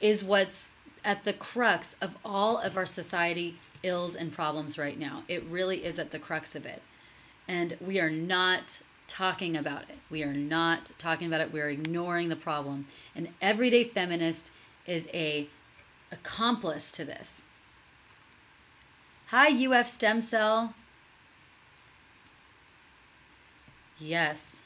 is what's at the crux of all of our society ills and problems right now. It really is at the crux of it. And we are not talking about it. We are not talking about it. We're ignoring the problem. An everyday feminist is a accomplice to this. Hi, UF Stem Cell. Yes.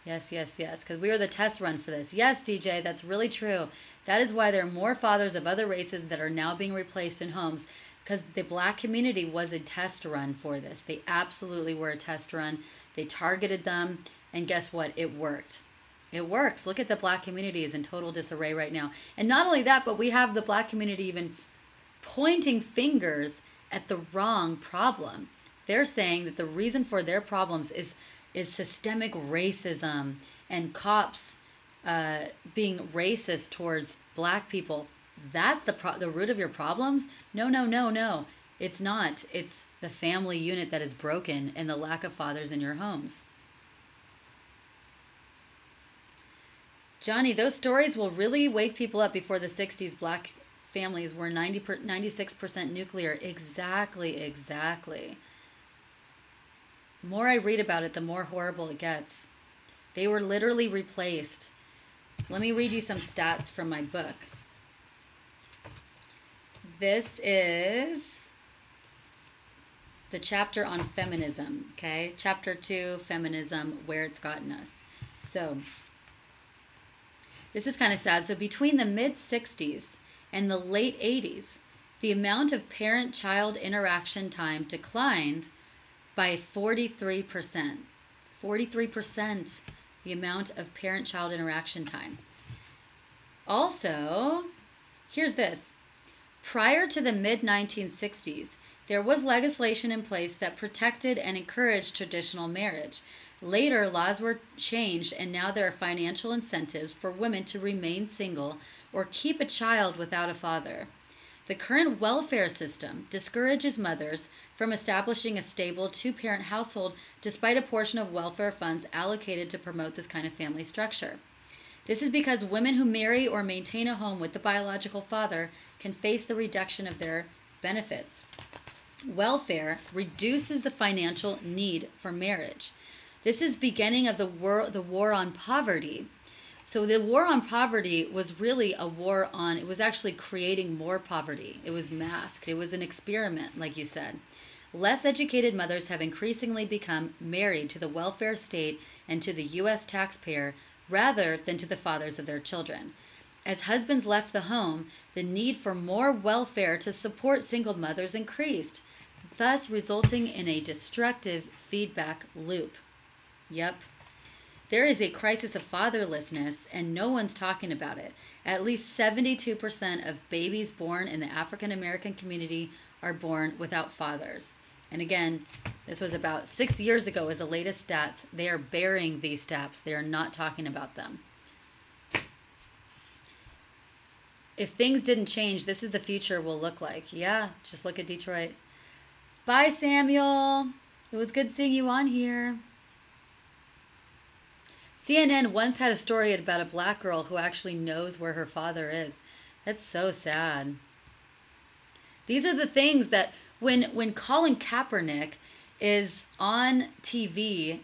Yes, yes, yes. Because we are the test run for this. Yes, DJ, that's really true. That is why there are more fathers of other races that are now being replaced in homes, because the Black community was a test run for this. They absolutely were a test run. They targeted them, and guess what? It worked. It works. Look at the Black community is in total disarray right now. And not only that, but we have the Black community even pointing fingers at the wrong problem. They're saying that the reason for their problems is systemic racism and cops being racist towards Black people. That's the root of your problems? No, no, no, no. It's not. It's the family unit that is broken and the lack of fathers in your homes. Johnny, those stories will really wake people up. Before the 60s, Black families were 96% nuclear. Exactly, exactly. The more I read about it, the more horrible it gets. They were literally replaced. Let me read you some stats from my book. This is the chapter on feminism, okay? Chapter 2, feminism, where it's gotten us. So, this is kind of sad. So, between the mid-60s and the late 80s, the amount of parent-child interaction time declined by 43%. 43%, the amount of parent-child interaction time. Also, here's this. Prior to the mid-1960s, there was legislation in place that protected and encouraged traditional marriage. Later, laws were changed, and now there are financial incentives for women to remain single or keep a child without a father. The current welfare system discourages mothers from establishing a stable 2-parent household despite a portion of welfare funds allocated to promote this kind of family structure. This is because women who marry or maintain a home with the biological father can face the reduction of their benefits. Welfare reduces the financial need for marriage. This is beginning of the war on poverty. So the war on poverty was really a war on, it was actually creating more poverty. It was masked. It was an experiment, like you said. Less educated mothers have increasingly become married to the welfare state and to the U.S. taxpayer rather than to the fathers of their children. As husbands left the home, the need for more welfare to support single mothers increased, thus resulting in a destructive feedback loop. Yep. There is a crisis of fatherlessness, and no one's talking about it. At least 72% of babies born in the African American community are born without fathers. And again, this was about 6 years ago as the latest stats. They are burying these stats. They are not talking about them. If things didn't change, this is the future will look like. Yeah, just look at Detroit. Bye, Samuel. It was good seeing you on here. CNN once had a story about a Black girl who actually knows where her father is. That's so sad. These are the things that when Colin Kaepernick is on TV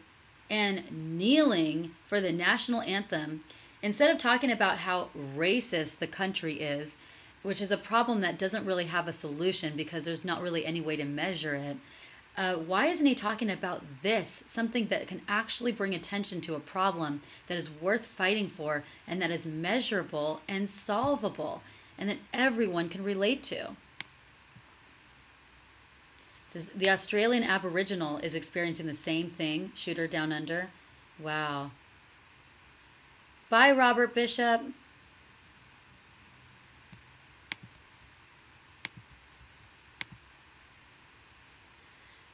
and kneeling for the national anthem, instead of talking about how racist the country is, which is a problem that doesn't really have a solution because there's not really any way to measure it, why isn't he talking about this, something that can actually bring attention to a problem that is worth fighting for and that is measurable and solvable and that everyone can relate to? The Australian Aboriginal is experiencing the same thing, shooter down under. Wow. Bye, Robert Bishop.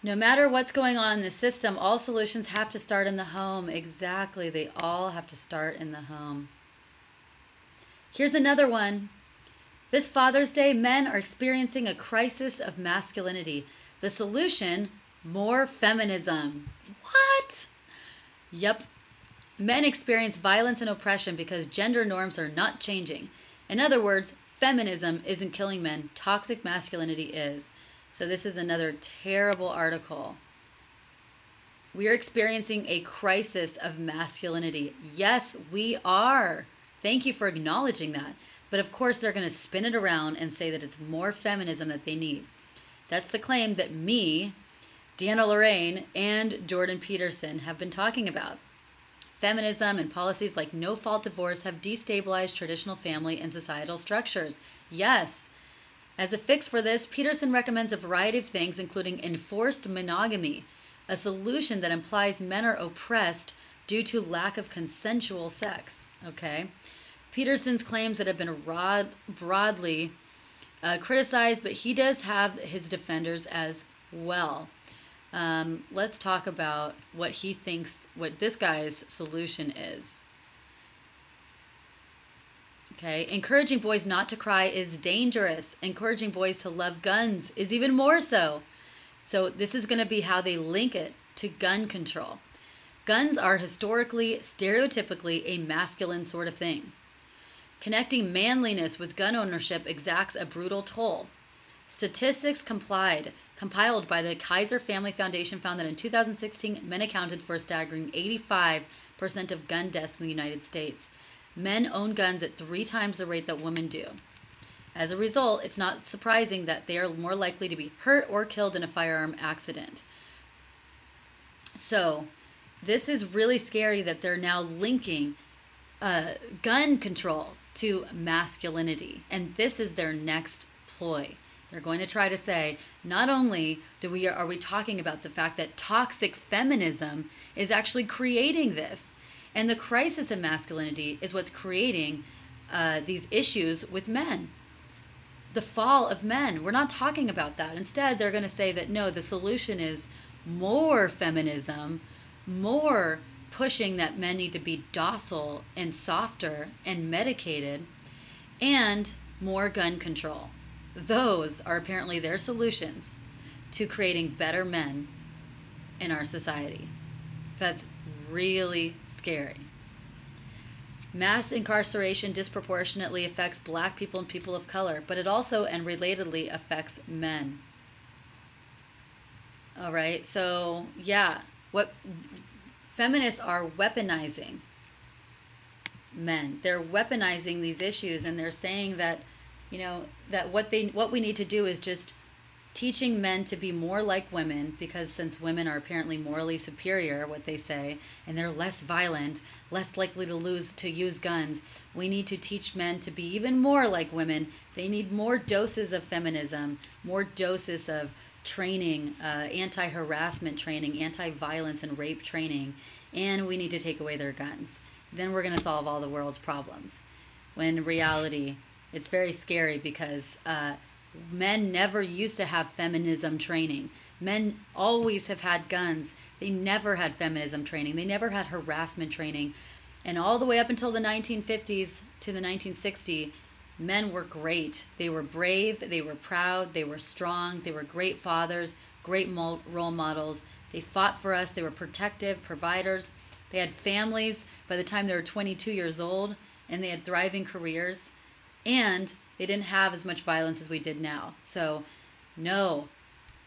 No matter what's going on in the system, all solutions have to start in the home. Exactly. They all have to start in the home. Here's another one. This Father's Day, men are experiencing a crisis of masculinity. The solution, more feminism. What? Yep. Men experience violence and oppression because gender norms are not changing. In other words, feminism isn't killing men. Toxic masculinity is. So this is another terrible article. We are experiencing a crisis of masculinity. Yes, we are. Thank you for acknowledging that. But of course, they're going to spin it around and say that it's more feminism that they need. That's the claim that me, DeAnna Lorraine, and Jordan Peterson have been talking about. Feminism and policies like no-fault divorce have destabilized traditional family and societal structures. Yes. As a fix for this, Peterson recommends a variety of things, including enforced monogamy, a solution that implies men are oppressed due to lack of consensual sex. Okay? Peterson's claims that have been broadly criticized, but he does have his defenders as well. Let's talk about what he thinks, what this guy's solution is. Okay, encouraging boys not to cry is dangerous. Encouraging boys to love guns is even more so. So this is going to be how they link it to gun control. Guns are historically, stereotypically a masculine sort of thing. Connecting manliness with gun ownership exacts a brutal toll. Statistics compiled by the Kaiser Family Foundation found that in 2016, men accounted for a staggering 85% of gun deaths in the United States. Men own guns at 3 times the rate that women do. As a result, it's not surprising that they are more likely to be hurt or killed in a firearm accident. So, this is really scary that they're now linking gun control to masculinity. And this is their next ploy. They're going to try to say, not only are we talking about the fact that toxic feminism is actually creating this, and the crisis of masculinity is what's creating these issues with men. The fall of men. We're not talking about that. Instead, they're going to say that, no, the solution is more feminism, more pushing that men need to be docile and softer and medicated, and more gun control. Those are apparently their solutions to creating better men in our society. That's really scary. Mass incarceration disproportionately affects black people and people of color, but it also and relatedly affects men. All right, so yeah, what feminists are weaponizing men. They're weaponizing these issues, and they're saying that, you know, that what we need to do is just teaching men to be more like women, because since women are apparently morally superior, what they say, and they're less violent, less likely to use guns, we need to teach men to be even more like women. They need more doses of feminism, more doses of training, anti-harassment training, anti-violence and rape training, and we need to take away their guns. Then we're going to solve all the world's problems. When in reality, it's very scary, because men never used to have feminism training. Men always have had guns. They never had feminism training. They never had harassment training. And all the way up until the 1950s to the 1960s, men were great. They were brave. They were proud. They were strong. They were great fathers, great role models. They fought for us. They were protective, providers. They had families by the time they were 22 years old, and they had thriving careers. And they didn't have as much violence as we did now. So, no,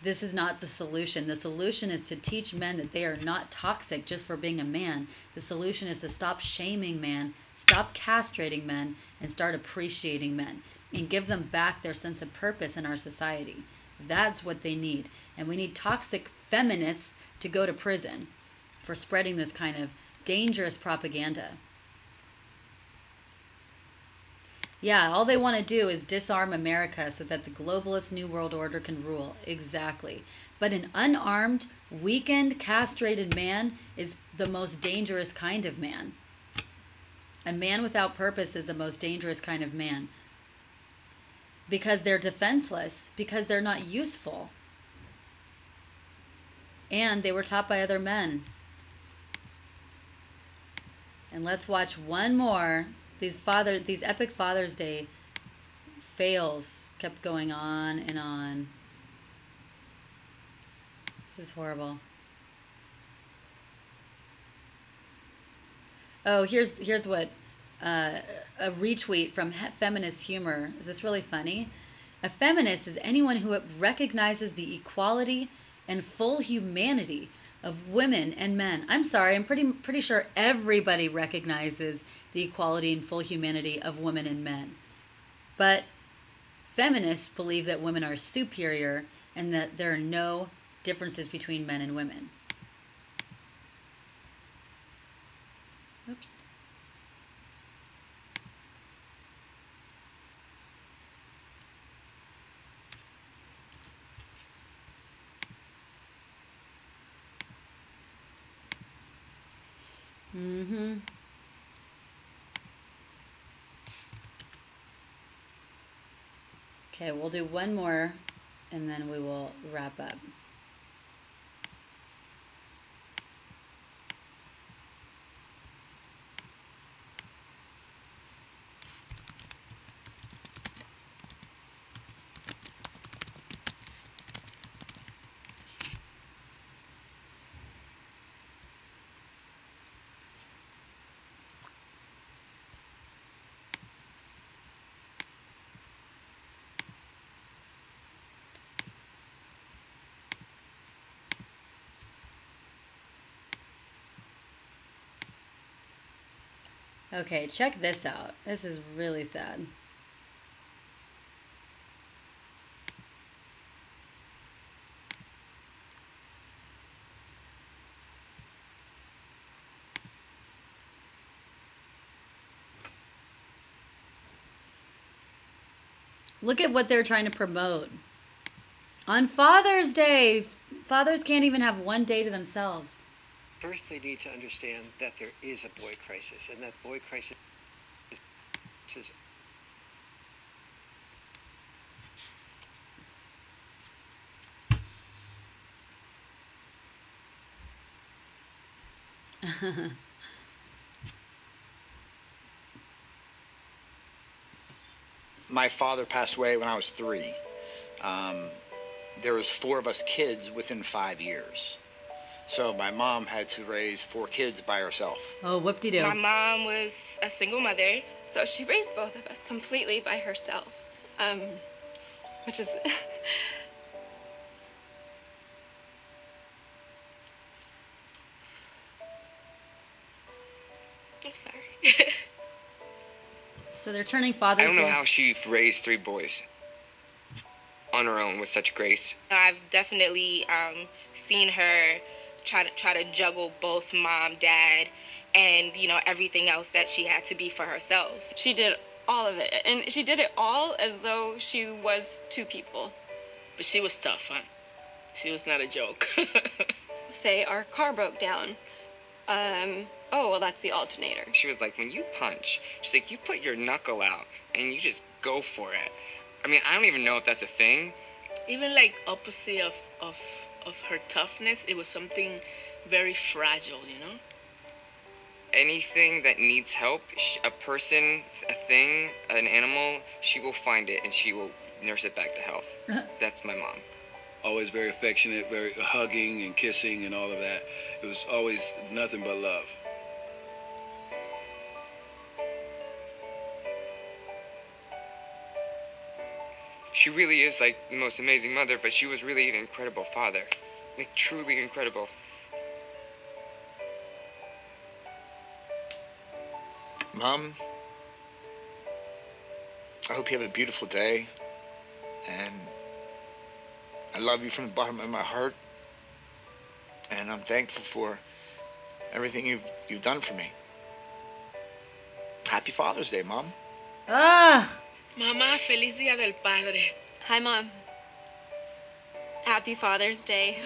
this is not the solution. The solution is to teach men that they are not toxic just for being a man. The solution is to stop shaming men, stop castrating men, and start appreciating men, and give them back their sense of purpose in our society. That's what they need. And we need toxic feminists to go to prison for spreading this kind of dangerous propaganda. Yeah, all they want to do is disarm America so that the globalist New World Order can rule. Exactly. But an unarmed, weakened, castrated man is the most dangerous kind of man. A man without purpose is the most dangerous kind of man. Because they're defenseless, because they're not useful. and they were taught by other men. And let's watch one more. These epic Father's Day fails kept going on and on. This is horrible. Oh, here's what a retweet from Feminist Humor. Is this really funny? A feminist is anyone who recognizes the equality and full humanity of women and men. I'm sorry, I'm pretty sure everybody recognizes the equality and full humanity of women and men. But feminists believe that women are superior and that there are no differences between men and women. Oops. Okay, we'll do one more and then we will wrap up. Okay, check this out. This is really sad. Look at what they're trying to promote. On Father's Day, fathers can't even have one day to themselves. First, they need to understand that there is a boy crisis, and that boy crisis is My father passed away when I was 3. There was 4 of us kids within 5 years. So my mom had to raise 4 kids by herself. Oh, whoop-de-doo. My mom was a single mother. So she raised both of us completely by herself, which is... I'm sorry. So they're turning Father's Day. I don't know how she raised 3 boys on her own with such grace. I've definitely seen her try to juggle both mom, dad, and, you know, everything else that she had to be for herself. She did all of it, and she did it all as though she was 2 people. But she was tough, huh? She was not a joke. Say our car broke down. Oh, well, that's the alternator. She was like, when you punch, she's like, you put your knuckle out and you just go for it. I mean, I don't even know if that's a thing. Even like opposite of her toughness, it was something very fragile, you know? Anything that needs help, a person, a thing, an animal, she will find it and she will nurse it back to health. That's my mom. Always very affectionate, very hugging and kissing and all of that. It was always nothing but love. She really is like the most amazing mother, but she was really an incredible father. Like, truly incredible. Mom, I hope you have a beautiful day, and I love you from the bottom of my heart, and I'm thankful for everything you've done for me. Happy Father's Day, Mom. Mamá, feliz Día del Padre. Hi, Mom. Happy Father's Day.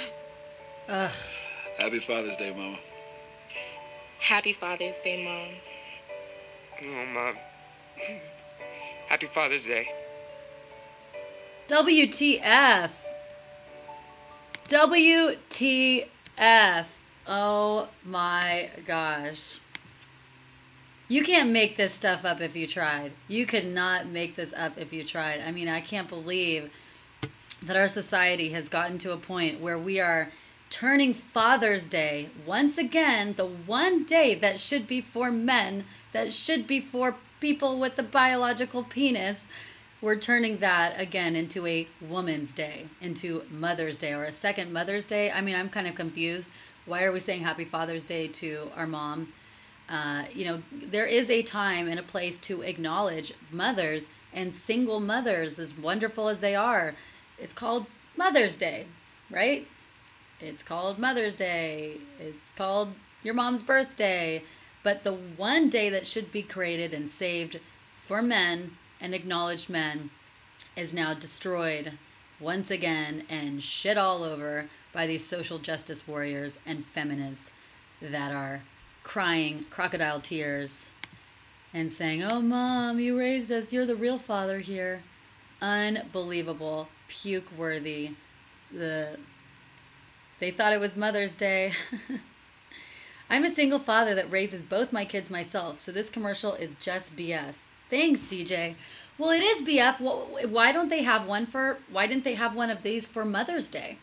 Happy Father's Day, Mama. Happy Father's Day, Mom. Oh, Mom. Happy Father's Day. WTF. WTF. F. Oh my gosh. You can't make this stuff up if you tried. You could not make this up if you tried. I mean, I can't believe that our society has gotten to a point where we are turning Father's Day, once again, the one day that should be for men, that should be for people with the biological penis, we're turning that again into a woman's day, into Mother's Day, or a second Mother's Day. I mean, I'm kind of confused. Why are we saying Happy Father's Day to our mom? You know, there is a time and a place to acknowledge mothers and single mothers, as wonderful as they are. It's called Mother's Day, right? It's called Mother's Day. It's called your mom's birthday. But the one day that should be created and saved for men and acknowledged men is now destroyed once again and shit all over by these social justice warriors and feminists that are crying crocodile tears and saying, "Oh, Mom, you raised us. You're the real father here." Unbelievable. Puke worthy. They thought it was Mother's Day. I'm a single father that raises both my kids myself, so this commercial is just BS. Thanks, DJ. Well, it is BF. Why didn't they have one of these for Mother's Day?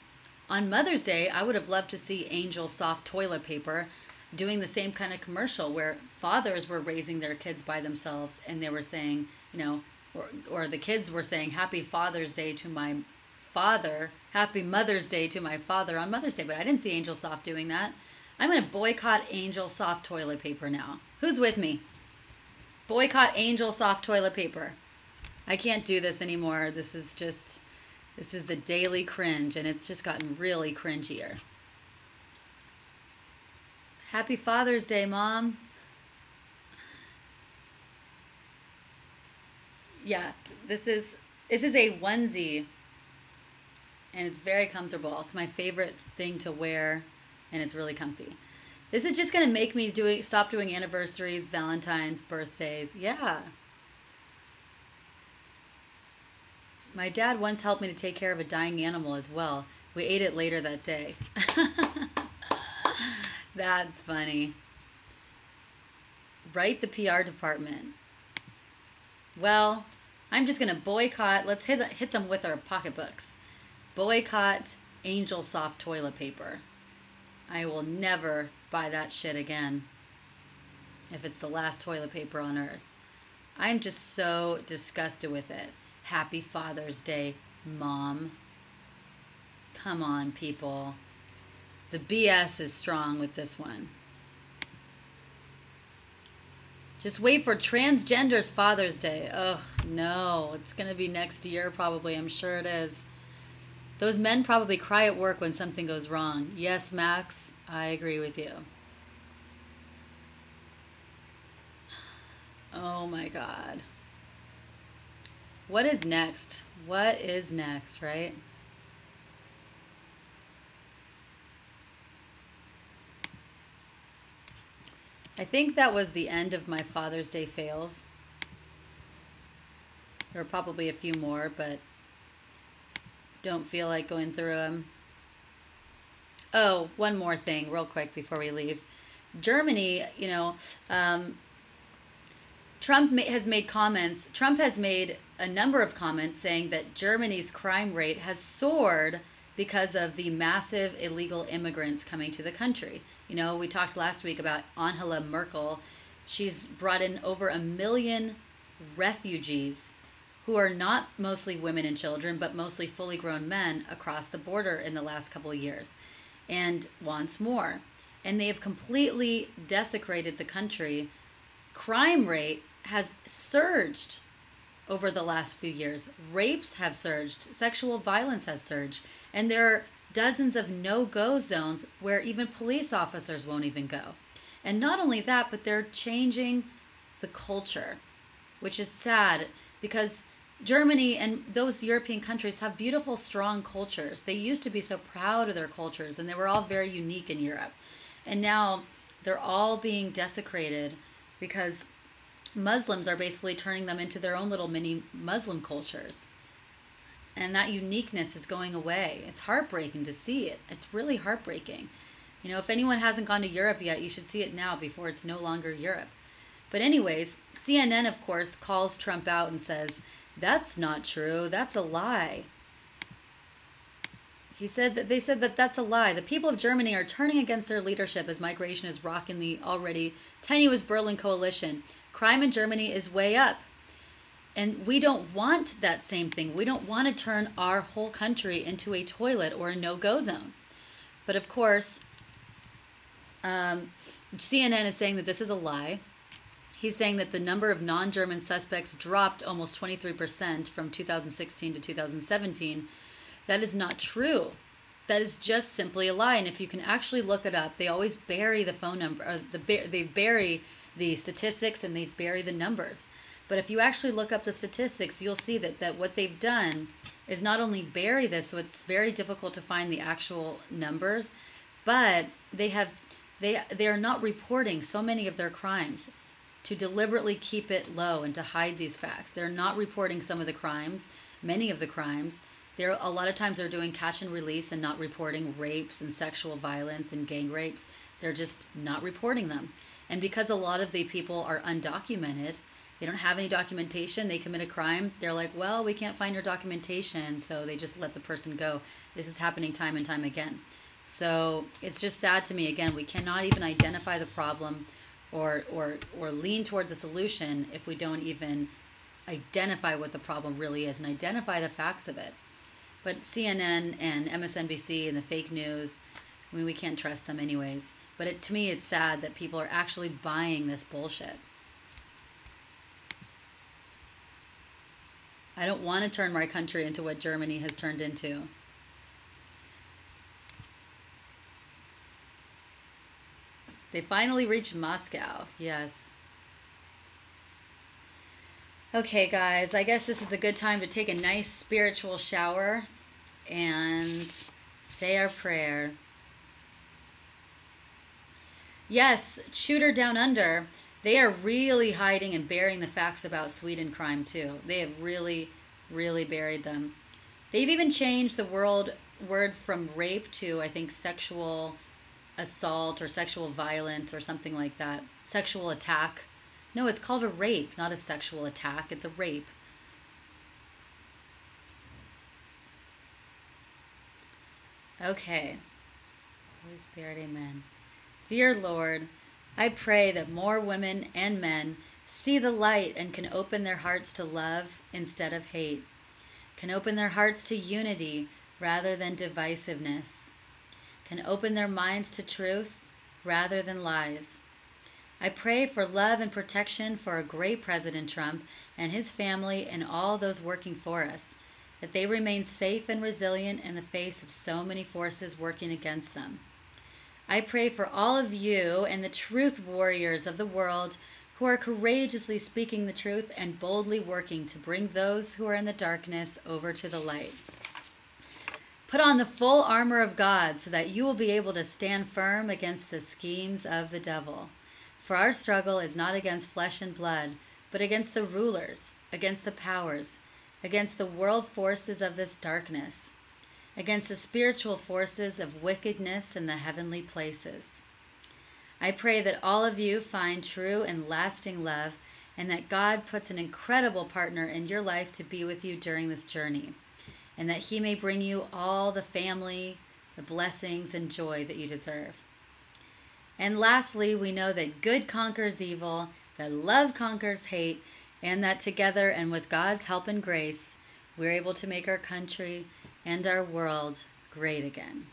On Mother's Day, I would have loved to see Angel Soft Toilet Paper doing the same kind of commercial where fathers were raising their kids by themselves and they were saying, you know, or the kids were saying, "Happy Father's Day to my father, Happy Mother's Day to my father" on Mother's Day. But I didn't see Angel Soft doing that. I'm going to boycott Angel Soft Toilet Paper now. Who's with me? Boycott Angel Soft Toilet Paper. I can't do this anymore. This is the daily cringe, and it's just gotten really cringier. Happy Father's Day, Mom. Yeah, this is a onesie, and it's very comfortable. It's my favorite thing to wear, and it's really comfy. This is just going to make me stop doing anniversaries, Valentine's, birthdays. Yeah. My dad once helped me to take care of a dying animal as well. We ate it later that day. That's funny. Write the PR department. Well, I'm just going to boycott. Let's hit them with our pocketbooks. Boycott Angel Soft Toilet Paper. I will never buy that shit again if it's the last toilet paper on earth. I'm just so disgusted with it. Happy Father's Day, Mom. Come on, people. The BS is strong with this one. Just wait for Transgender's Father's Day. Ugh, no. It's going to be next year probably. I'm sure it is. Those men probably cry at work when something goes wrong. Yes, Max, I agree with you. Oh my God. What is next? What is next, right? I think that was the end of my Father's Day fails. There were probably a few more, but don't feel like going through them. Oh, one more thing real quick before we leave. Germany, you know, Trump has made comments. Trump has made a number of comments saying that Germany's crime rate has soared because of the massive illegal immigrants coming to the country. You know, we talked last week about Angela Merkel. She's brought in over 1 million refugees who are not mostly women and children, but mostly fully grown men across the border in the last couple of years, and wants more. And they have completely desecrated the country. Crime rate has surged over the last few years. Rapes have surged. Sexual violence has surged. And there are dozens of no-go zones where even police officers won't even go. And not only that, but they're changing the culture, which is sad because Germany and those European countries have beautiful, strong cultures. They used to be so proud of their cultures, and they were all very unique in Europe. And now they're all being desecrated because Muslims are basically turning them into their own little mini Muslim cultures. And that uniqueness is going away. It's heartbreaking to see it. It's really heartbreaking. You know, if anyone hasn't gone to Europe yet, you should see it now before it's no longer Europe. But anyways, CNN, of course, calls Trump out and says, that's not true. That's a lie. They said that that's a lie. The people of Germany are turning against their leadership as migration is rocking the already tenuous Berlin coalition. Crime in Germany is way up. And we don't want that same thing. We don't want to turn our whole country into a toilet or a no-go zone. But of course, CNN is saying that this is a lie. He's saying that the number of non-German suspects dropped almost 23% from 2016 to 2017. That is not true. That is just simply a lie. And if you can actually look it up, they always bury the phone number, or they bury the statistics and they bury the numbers. But if you actually look up the statistics, you'll see that what they've done is not only bury this, so it's very difficult to find the actual numbers, but they are not reporting so many of their crimes to deliberately keep it low and to hide these facts. They're not reporting some of the crimes, many of the crimes. A lot of times they're doing catch and release and not reporting rapes and sexual violence and gang rapes. They're just not reporting them. And because a lot of the people are undocumented, they don't have any documentation, they commit a crime, they're like, well, we can't find your documentation, so they just let the person go. This is happening time and time again. So it's just sad to me. Again, we cannot even identify the problem or lean towards a solution if we don't even identify what the problem really is and identify the facts of it. But CNN and MSNBC and the fake news, I mean, we can't trust them anyways. But to me, it's sad that people are actually buying this bullshit. I don't want to turn my country into what Germany has turned into. They finally reached Moscow. Yes. Okay, guys, I guess this is a good time to take a nice spiritual shower and say our prayer. Yes, Shooter Down Under, they are really hiding and burying the facts about Sweden crime, too. They have really, really buried them. They've even changed the word from rape to, I think, sexual assault or sexual violence or something like that. Sexual attack. No, it's called a rape, not a sexual attack. It's a rape. Okay. Holy Spirit, amen. Dear Lord, I pray that more women and men see the light and can open their hearts to love instead of hate, can open their hearts to unity rather than divisiveness, can open their minds to truth rather than lies. I pray for love and protection for a great President Trump and his family and all those working for us, that they remain safe and resilient in the face of so many forces working against them. I pray for all of you and the truth warriors of the world who are courageously speaking the truth and boldly working to bring those who are in the darkness over to the light. Put on the full armor of God so that you will be able to stand firm against the schemes of the devil. For our struggle is not against flesh and blood, but against the rulers, against the powers, against the world forces of this darkness, against the spiritual forces of wickedness in the heavenly places. I pray that all of you find true and lasting love, and that God puts an incredible partner in your life to be with you during this journey, and that he may bring you all the family, the blessings, and joy that you deserve. And lastly, we know that good conquers evil, that love conquers hate, and that together and with God's help and grace, we're able to make our country and our world great again.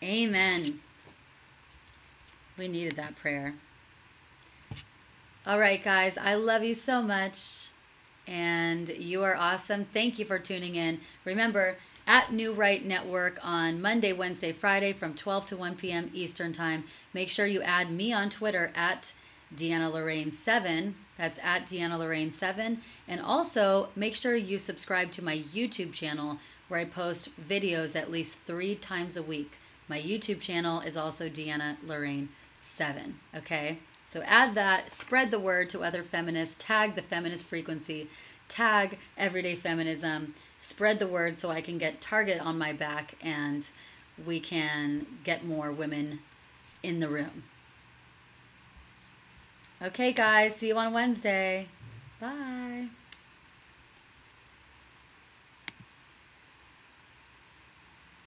Amen. We needed that prayer. All right, guys, I love you so much, and you are awesome. Thank you for tuning in. Remember, at New Right Network on Monday, Wednesday, Friday from 12 to 1 p.m. Eastern Time. Make sure you add me on Twitter at DeAnna Lorraine 7. That's at DeAnna Lorraine 7. And also make sure you subscribe to my YouTube channel where I post videos at least 3 times a week. My YouTube channel is also DeAnna Lorraine 7. Okay? So add that, spread the word to other feminists, tag the feminist frequency, tag everyday feminism, spread the word so I can get Target on my back and we can get more women in the room. Okay, guys, see you on Wednesday. Bye.